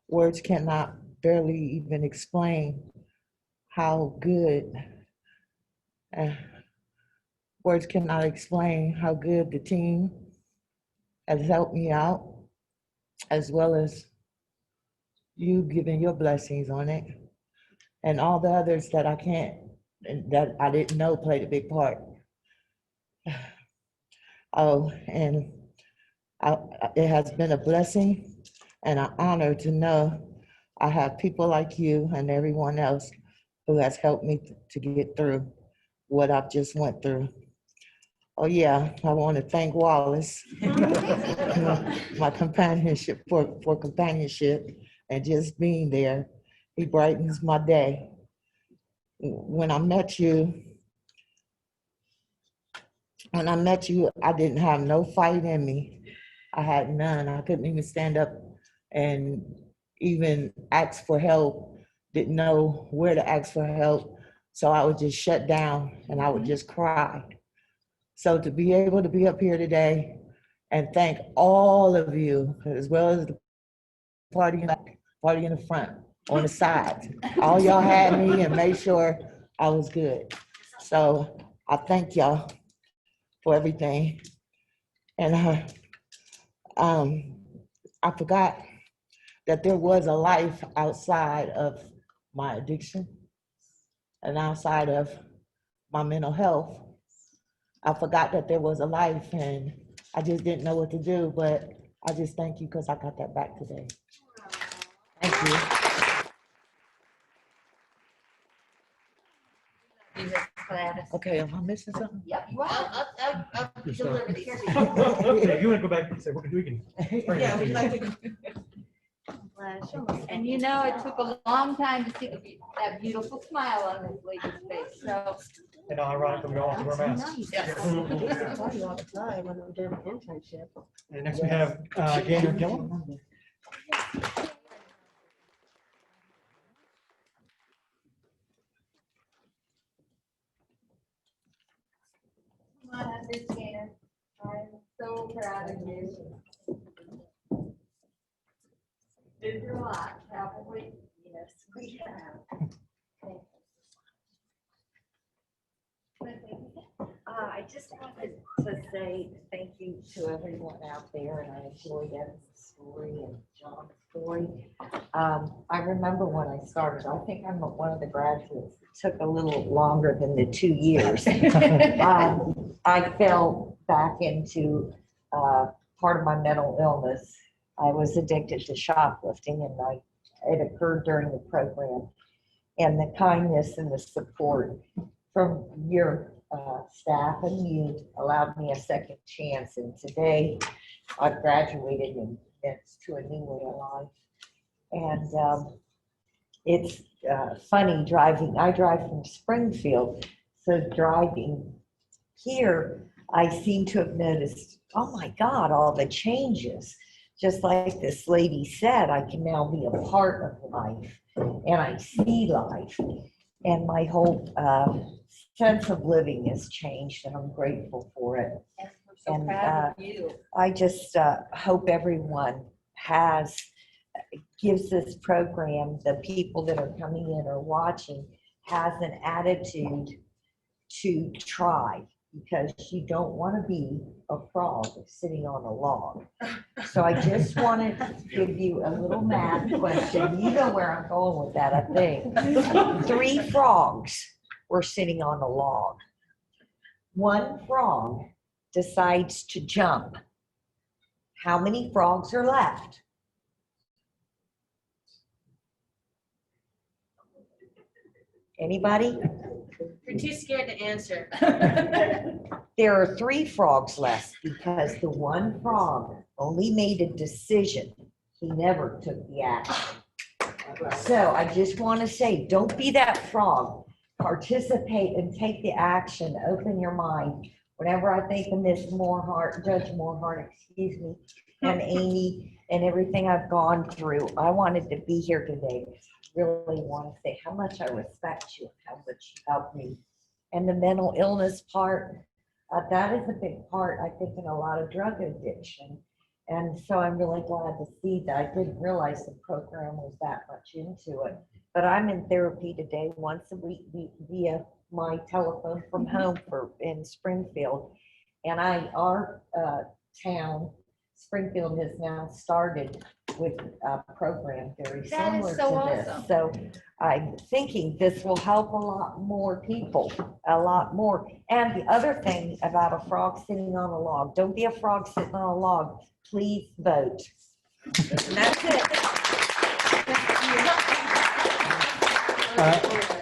Words cannot barely even explain how good, words cannot explain how good the team has helped me out, as well as you giving your blessings on it, and all the others that I can't, that I didn't know played a big part. Oh, and it has been a blessing and an honor to know I have people like you and everyone else who has helped me to get through what I've just went through. Oh yeah, I want to thank Wallace, my companionship for companionship and just being there. He brightens my day. When I met you, I didn't have no fight in me. I had none. I couldn't even stand up and even ask for help. Didn't know where to ask for help. So I would just shut down and I would just cry. So to be able to be up here today and thank all of you, as well as the party in the back, party in the front, on the sides, all y'all had me and made sure I was good. So I thank y'all for everything. And I forgot that there was a life outside of my addiction and outside of my mental health. I forgot that there was a life and I just didn't know what to do, but I just thank you because I got that back today. Thank you. Okay, am I missing something? Yeah, you are. I'll deliver these. If you want to go back and say, we can. Yeah, we'd like to. And you know, it took a long time to see that beautiful smile on this lady's face, so. And ironically, we all have to wear masks. Yes. All the time when I'm doing an internship. And next we have Gaynor Gillum. Come on, Miss Gaynor. I'm so proud of you. Did your lot, haven't we? Yes, we have. I just wanted to say thank you to everyone out there, and I enjoyed Evan's story and John's story. I remember when I started, I think I'm one of the graduates that took a little longer than the 2 years. I fell back into part of my mental illness. I was addicted to shoplifting, and it occurred during the program. And the kindness and the support from your staff and you allowed me a second chance. And today I've graduated and it's to a new way of life. And it's funny driving. I drive from Springfield, so driving here, I seem to have noticed, oh my God, all the changes. Just like this lady said, I can now be a part of life and I see life. And my whole sense of living has changed, and I'm grateful for it. Yes, we're so proud of you. I just hope everyone gives this program, the people that are coming in or watching, has an attitude to try, because you don't want to be a frog sitting on a log. So I just wanted to give you a little math question. You know where I'm going with that, I think. 3 frogs were sitting on a log. 1 frog decides to jump. How many frogs are left? Anybody? You're too scared to answer. There are 3 frogs left because the one frog only made a decision. He never took the action. So I just want to say, don't be that frog. Participate and take the action. Open your mind. Whenever I think of Miss Moorhart, Judge Moorhart, excuse me, and Amy and everything I've gone through, I wanted to be here today. Really want to say how much I respect you, how much you helped me. And the mental illness part, that is a big part, I think, in a lot of drug addiction. And so I'm really glad to see that. I didn't realize the program was that much into it. But I'm in therapy today once a week via my telephone from home in Springfield. And our town, Springfield, has now started with a program very That similar is so to this. awesome. So I'm thinking this will help a lot more people, a lot more. And the other thing about a frog sitting on a log, don't be a frog sitting on a log. Please vote. And that's it.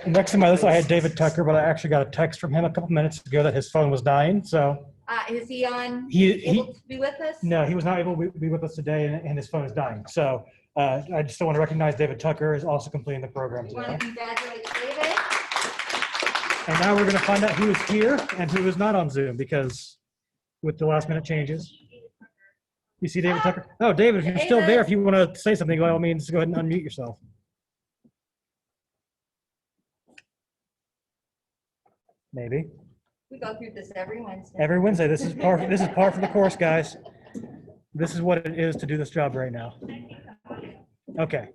Next on my list, I had David Tucker, but I actually got a text from him a couple minutes ago that his phone was dying. So Is he on, He- able to be with us? no, he was not able to be with us today, and his phone is dying. So I just want to recognize David Tucker is also completing the program We want today. to congratulate David. And now we're going to find out who is here and who is not on Zoom, because with the last minute changes. You see David Tucker? Oh, David, if you're still there, if you want to say something, by all means, go ahead and unmute yourself. Maybe. We go through this every Wednesday. Every Wednesday. This is par for the course, guys. This is what it is to do this job right now. Okay.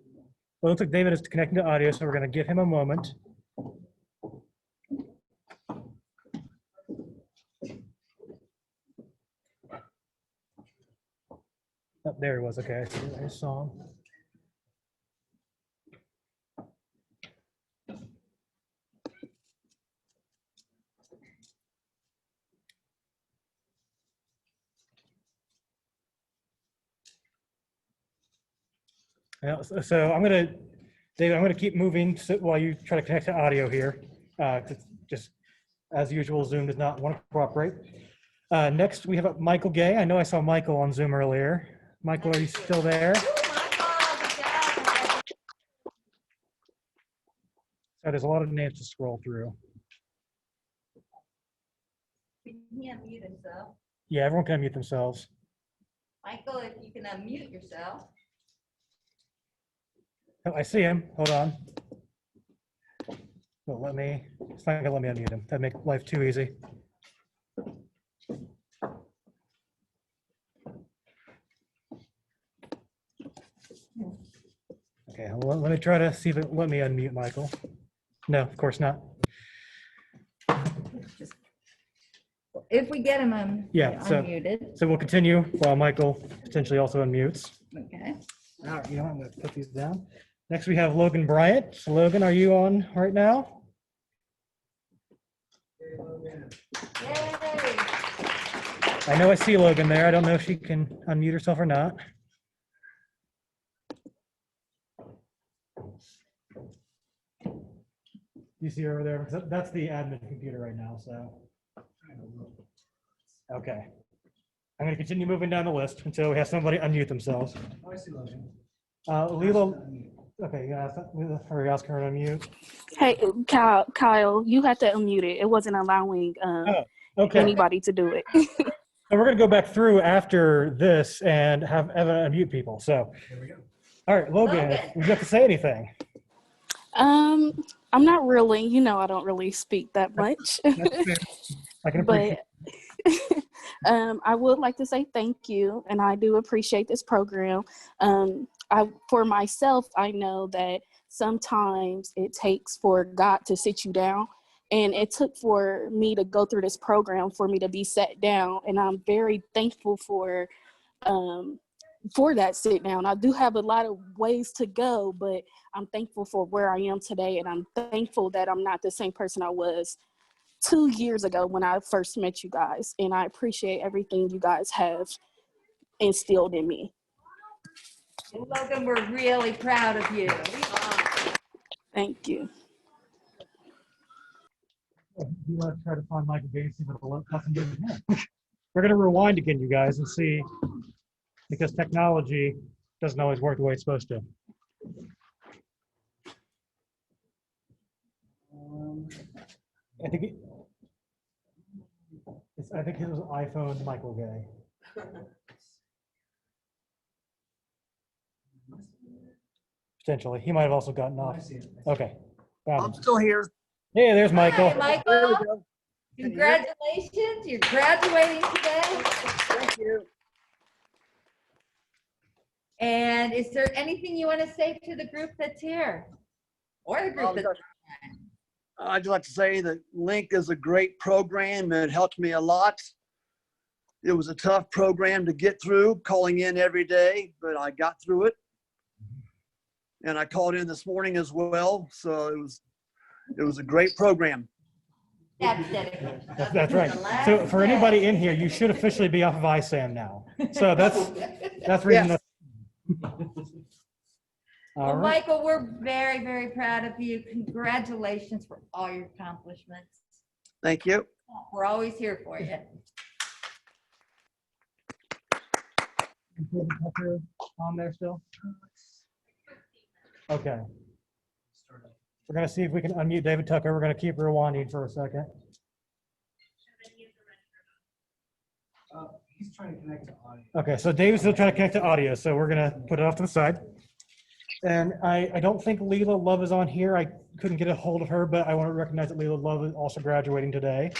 Well, it looks like David is connecting to audio, so we're going to give him a moment. Oh, there he was. Okay, I saw him. Yeah, so I'm gonna, David, I'm gonna keep moving while you try to connect to audio here. Just as usual, Zoom does not want to cooperate. Next, we have Michael Gay. I know I saw Michael on Zoom earlier. Michael, are you still there? So there's a lot of names to scroll through. Can he unmute himself? Yeah, everyone can unmute themselves. Michael, if you can unmute yourself. Oh, I see him. Hold on. Well, it's not gonna let me unmute him. That'd make life too easy. Okay, let me try to see if it let me unmute Michael. No, of course not. If we get him unmuted. So we'll continue while Michael potentially also unmutes. Okay. All right, you know, I'm gonna put these down. Next, we have Logan Bryant. So Logan, are you on right now? I know I see Logan there. I don't know if she can unmute herself or not. You see her over there? That's the admin computer right now, so. Okay. I'm going to continue moving down the list until we have somebody unmute themselves. I see Logan. Lilo, okay, yeah, are you asking her to unmute? Hey, Kyle, you had to unmute it. It wasn't allowing okay. anybody to do it. So we're going to go back through after this and have Eva unmute people. So, Here we go. All right, Logan, would you have to say anything? I'm not really, I don't really speak that much. That's fair. I can appreciate it. I would like to say thank you, and I do appreciate this program. For myself, I know that sometimes it takes for God to sit you down, and it took for me to go through this program for me to be sat down, and I'm very thankful for that sit down. I do have a lot of ways to go, but I'm thankful for where I am today, and I'm thankful that I'm not the same person I was 2 years ago when I first met you guys, and I appreciate everything you guys have instilled in me. Logan, we're really proud of you. Thank you. You want to try to find Michael Gacy, but it'll have to do it again. We're going to rewind again, you guys, and see, because technology doesn't always work the way it's supposed to. I think it was iPhone Michael Gay. Potentially, he might have also gotten off. Okay, found him. I'm still here. Hey, there's Michael. Hi, There we Michael. go. Congratulations, you're graduating today. Thank you. And is there anything you want to say to the group that's here? Or the group that's I'd like to say that LINC is a great program. It helped me a lot. It was a tough program to get through, calling in every day, but I got through it. And I called in this morning as well, so it was a great program. That's right. So for anybody in here, you should officially be off of ISAM now. So that's reason. Yes. Well, All right. Michael, we're very, very proud of you. Congratulations for all your accomplishments. Thank you. We're always here for you. On there still? Okay. We're going to see if we can unmute David Tucker. We're going to keep rewinding for a second. He's trying to connect to audio. Okay, so David's still trying to connect to audio, so we're going to put it off to the side. And I don't think Leela Love is on here. I couldn't get a hold of her, but I want to recognize that Leela Love is also graduating today.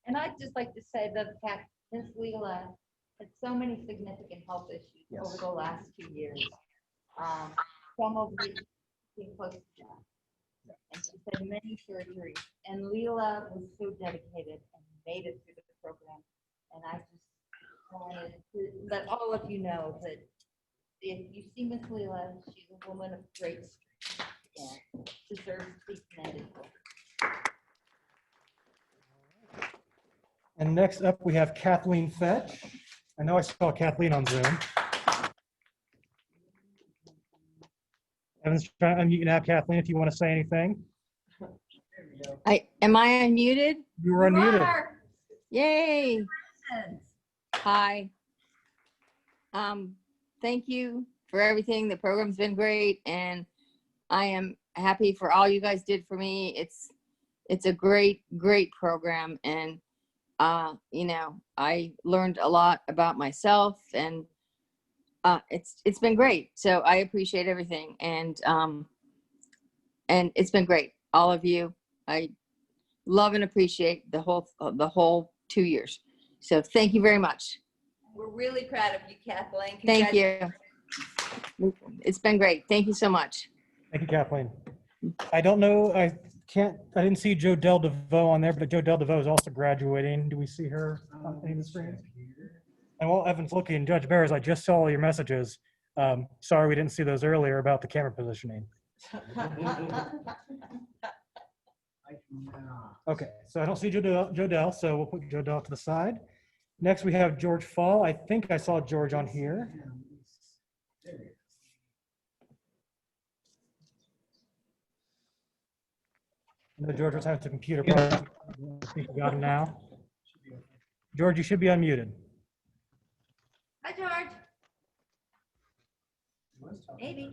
And I'd just like to say that the fact Miss Leela had so many significant health issues over the last 2 years. Some of which came close to death. And she's had many surgeries. And Leela was so dedicated and made it through the program. And I just wanted to let all of you know that if you see Miss Leela, she's a woman of great strength and deserves to be commended for. And next up, we have Kathleen Fetch. I know I saw Kathleen on Zoom. Evan's trying to unmute you now, Kathleen, if you want to say anything. Am I unmuted? You were unmuted. Yay. Hi. Thank you for everything. The program's been great, and I am happy for all you guys did for me. It's a great program, and you know, I learned a lot about myself, and it's been great. So I appreciate everything, and it's been great. All of you, I love and appreciate the whole 2 years. So thank you very much. We're really proud of you, Kathleen. Thank you. It's been great. Thank you so much. Thank you, Kathleen. I don't know, I didn't see Jodelle DeVoe on there, but Jodelle DeVoe is also graduating. Do we see her on any of the screens? And while Evan's looking, Judge Barris, I just saw all your messages. Sorry we didn't see those earlier about the camera positioning. Okay, so I don't see Jodelle, so we'll put Jodelle to the side. Next, we have George Fall. I think I saw George on here. I know George was having some computer problems. I think we got him now. George, you should be unmuted. Hi, George. Maybe.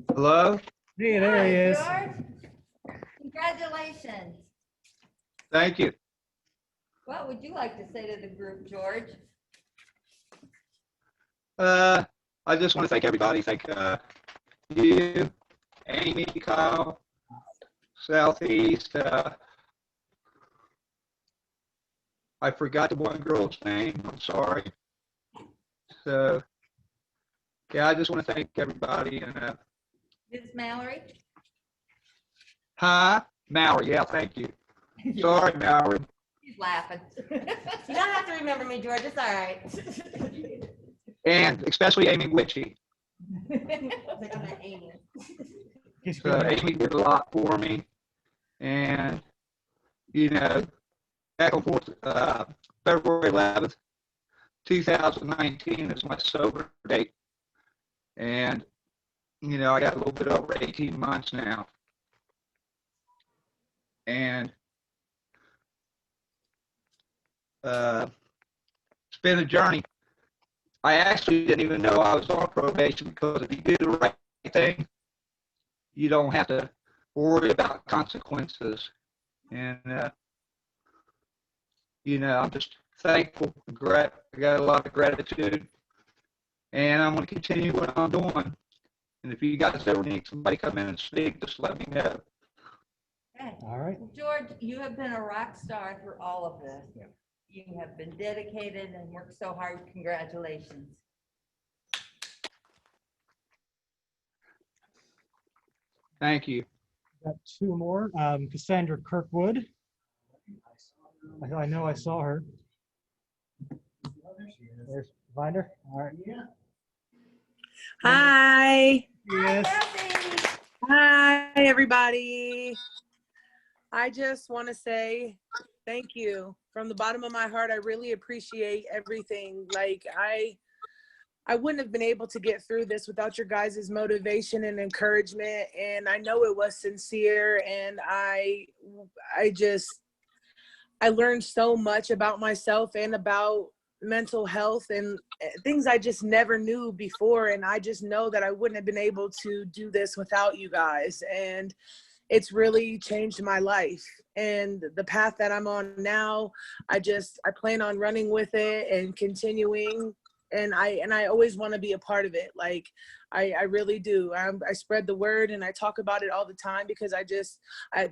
Hello? Hey, there he is. George. Congratulations. Thank you. What would you like to say to the group, George? I just want to thank everybody. Thank you, Amy, Kyle, Southeast. I forgot the one girl's name. I'm sorry. So, yeah, I just want to thank everybody. And Ms. Mallory? hi, Mallory. Yeah, thank you. Sorry, Mallory. She's laughing. You don't have to remember me, George. It's all right. And especially Amy Witchy. Like I'm not Amy. So Amy did a lot for me. And, you know, back and forth, February 11th, 2019 is my sober date. And you know, I got a little bit over 18 months now. And it's been a journey. I actually didn't even know I was on probation because if you do the right thing, you don't have to worry about consequences. And, you know, I'm just thankful. I got a lot of gratitude. And I'm going to continue what I'm doing. And if you guys ever need somebody come in and speak, just let me know. Okay. All right. George, you have been a rock star through all of this. Yeah. You have been dedicated and worked so hard. Congratulations. Thank you. Got two more. Cassandra Kirkwood. I know I saw her. There's Binder. All right. Hi. Yes. Hi, everybody. I just want to say thank you from the bottom of my heart. I really appreciate everything. Like I wouldn't have been able to get through this without your guys' motivation and encouragement. And I know it was sincere. And I learned so much about myself and about mental health and things I just never knew before. And I just know that I wouldn't have been able to do this without you guys. And it's really changed my life. And the path that I'm on now, I plan on running with it and continuing. And I always want to be a part of it. Like I really do. I spread the word and I talk about it all the time because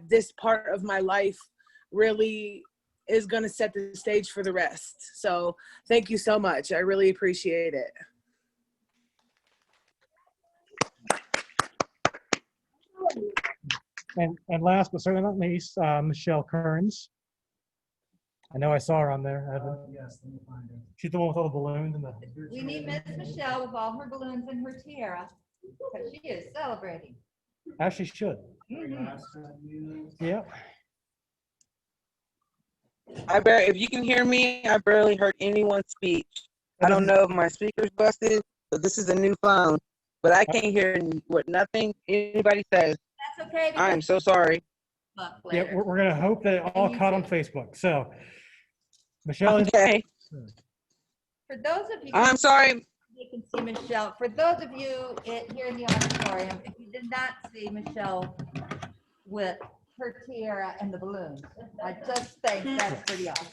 this part of my life really is going to set the stage for the rest. So thank you so much. I really appreciate it. And last but certainly not least, Michelle Kearns. I know I saw her on there. Yes, let me find her. She's the one with all the balloons and the. We need Miss Michelle with all her balloons and her tiara because she is celebrating. As she should. Yeah. If you can hear me, I barely heard anyone's speech. I don't know if my speaker's busted, but this is a new phone. But I can't hear nothing anybody says. That's okay. I'm so sorry. Yeah, we're going to hope that it all caught on Facebook. So, Michelle. Okay. For those of you. I'm sorry. You can see Michelle. For those of you here in the auditorium, if you did not see Michelle with her tiara and the balloons, I just think that's pretty awesome.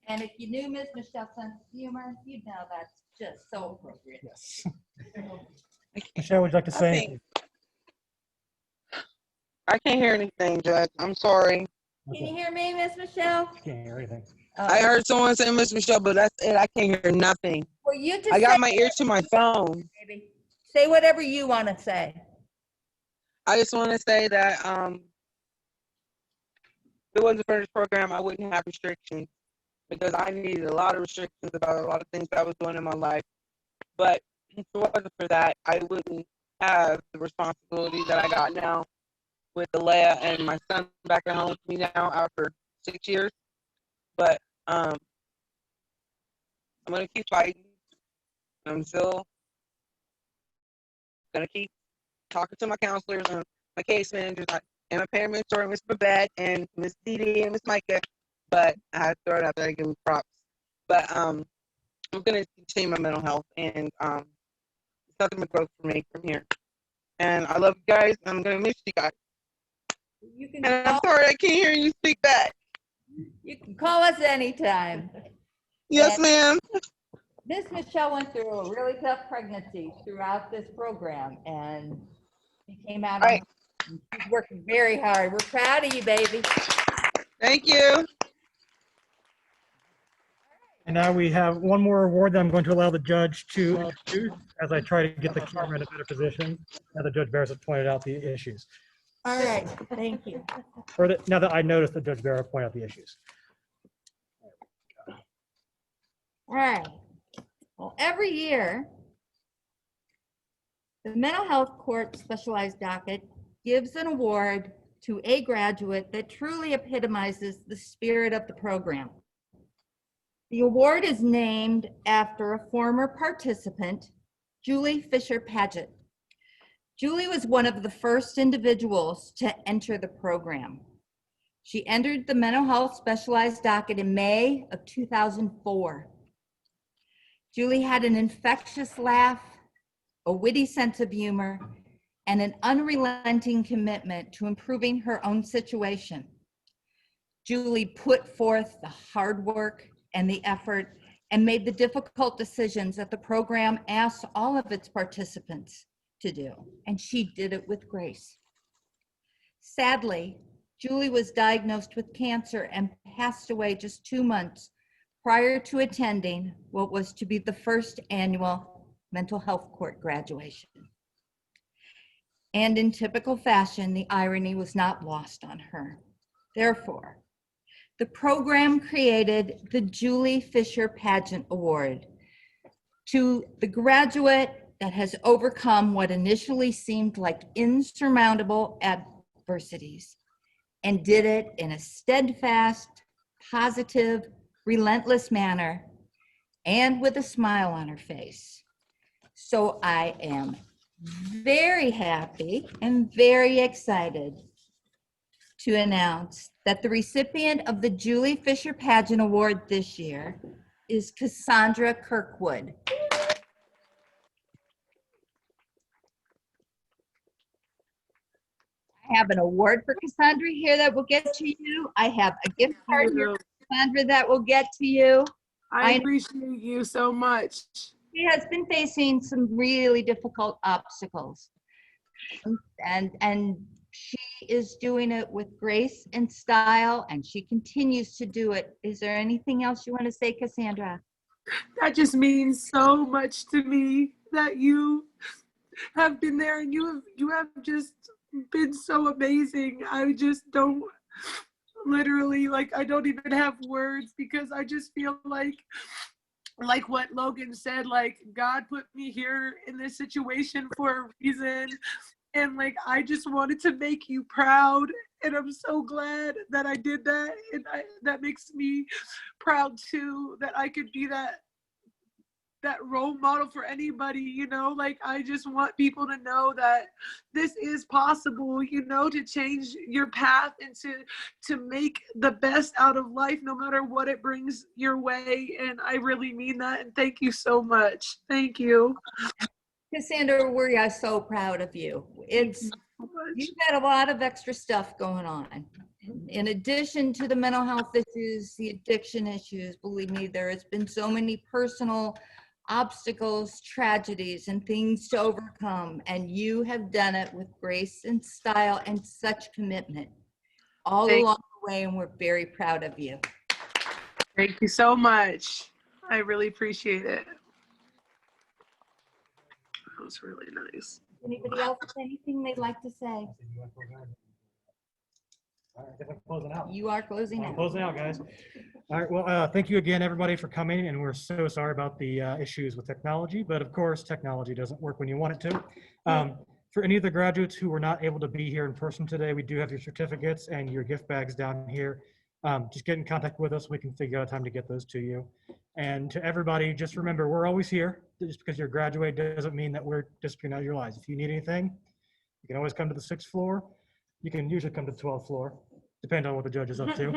And if you knew Miss Michelle's sense of humor, you'd know that's just so appropriate. Yes. Michelle, would you like to say anything? I can't hear anything, Judge. I'm sorry. Can you hear me, Miss Michelle? Can't hear anything. I heard someone say Miss Michelle, but that's it. I can't hear nothing. Well, you just I got my ear to my phone. Baby. Say whatever you want to say. I just want to say that if it wasn't for this program, I wouldn't have restrictions because I needed a lot of restrictions about a lot of things that I was doing in my life. But if it wasn't for that, I wouldn't have the responsibility that I got now with Alea and my son back at home with me now after 6 years. But I'm going to keep fighting. I'm still going to keep talking to my counselors and my case managers and my parent mentor, Miss Babette and Miss Dee Dee and Miss Micah. But I have to throw it out there and give them props. But I'm going to continue my mental health and it's nothing but growth for me from here. And I love you guys. And I'm going to miss you guys. And I'm sorry I can't hear you speak back. You can call us anytime. Yes, ma'am. Miss Michelle went through a really tough pregnancy throughout this program, and she came out. Right. She's working very hard. We're proud of you, baby. Thank you. And now we have one more award that I'm going to allow the judge to choose as I try to get the camera in a better position. Now that Judge Barris has pointed out the issues. All right, thank you. Now that I noticed that Judge Barris pointed out the issues. All right. Well, every year, the Mental Health Court Specialized Docket gives an award to a graduate that truly epitomizes the spirit of the program. The award is named after a former participant, Julie Fisher Paget. Julie was one of the first individuals to enter the program. She entered the mental health specialized docket in May of 2004. Julie had an infectious laugh, a witty sense of humor, and an unrelenting commitment to improving her own situation. Julie put forth the hard work and the effort and made the difficult decisions that the program asked all of its participants to do, and she did it with grace. Sadly, Julie was diagnosed with cancer and passed away just 2 months prior to attending what was to be the first annual mental health court graduation. And in typical fashion, the irony was not lost on her. Therefore, the program created the Julie Fisher Pageant Award to the graduate that has overcome what initially seemed like insurmountable adversities and did it in a steadfast, positive, relentless manner and with a smile on her face. So I am very happy and very excited to announce that the recipient of the Julie Fisher Pageant Award this year is Cassandra Kirkwood. I have an award for Cassandra here that will get to you. I have a gift card here for Cassandra that will get to you. I appreciate you so much. She has been facing some really difficult obstacles, and she is doing it with grace and style, and she continues to do it. Is there anything else you want to say, Cassandra? That just means so much to me that you have been there, and you have just been so amazing. I just don't literally, like, I don't even have words, because I just feel like what Logan said, like, God put me here in this situation for a reason. And like, I just wanted to make you proud. And I'm so glad that I did that. And that makes me proud too, that I could be that role model for anybody, you know. Like, I just want people to know that this is possible, you know, to change your path and to make the best out of life, no matter what it brings your way. And I really mean that. And thank you so much. Thank you. Cassandra, we are so proud of you. You've got a lot of extra stuff going on. In addition to the mental health issues, the addiction issues, believe me, there has been so many personal obstacles, tragedies, and things to overcome, and you have done it with grace and style and such commitment all along the way, and we're very proud of you. Thank you so much. I really appreciate it. That was really nice. Anybody else have anything they'd like to say? All right, I guess I'm closing out. You are closing out. Closing out, guys. All right, well, thank you again, everybody, for coming, and we're so sorry about the issues with technology, but of course, technology doesn't work when you want it to. For any of the graduates who were not able to be here in person today, we do have your certificates and your gift bags down here. Just get in contact with us. We can figure out a time to get those to you. And to everybody, just remember, we're always here. Just because you're graduated doesn't mean that we're disappearing out of your lives. If you need anything, you can always come to the 6th floor. You can usually come to the 12th floor, depending on what the judge is up to.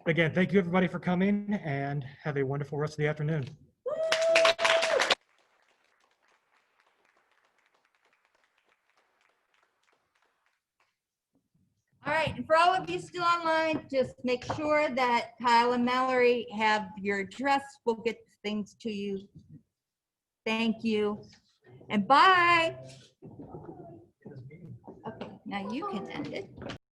Again, thank you everybody for coming, and have a wonderful rest of the afternoon. All right, and for all of you still online, just make sure that Kyle and Mallory have your address. We'll get things to you. Thank you, and bye. Okay, now you can end it.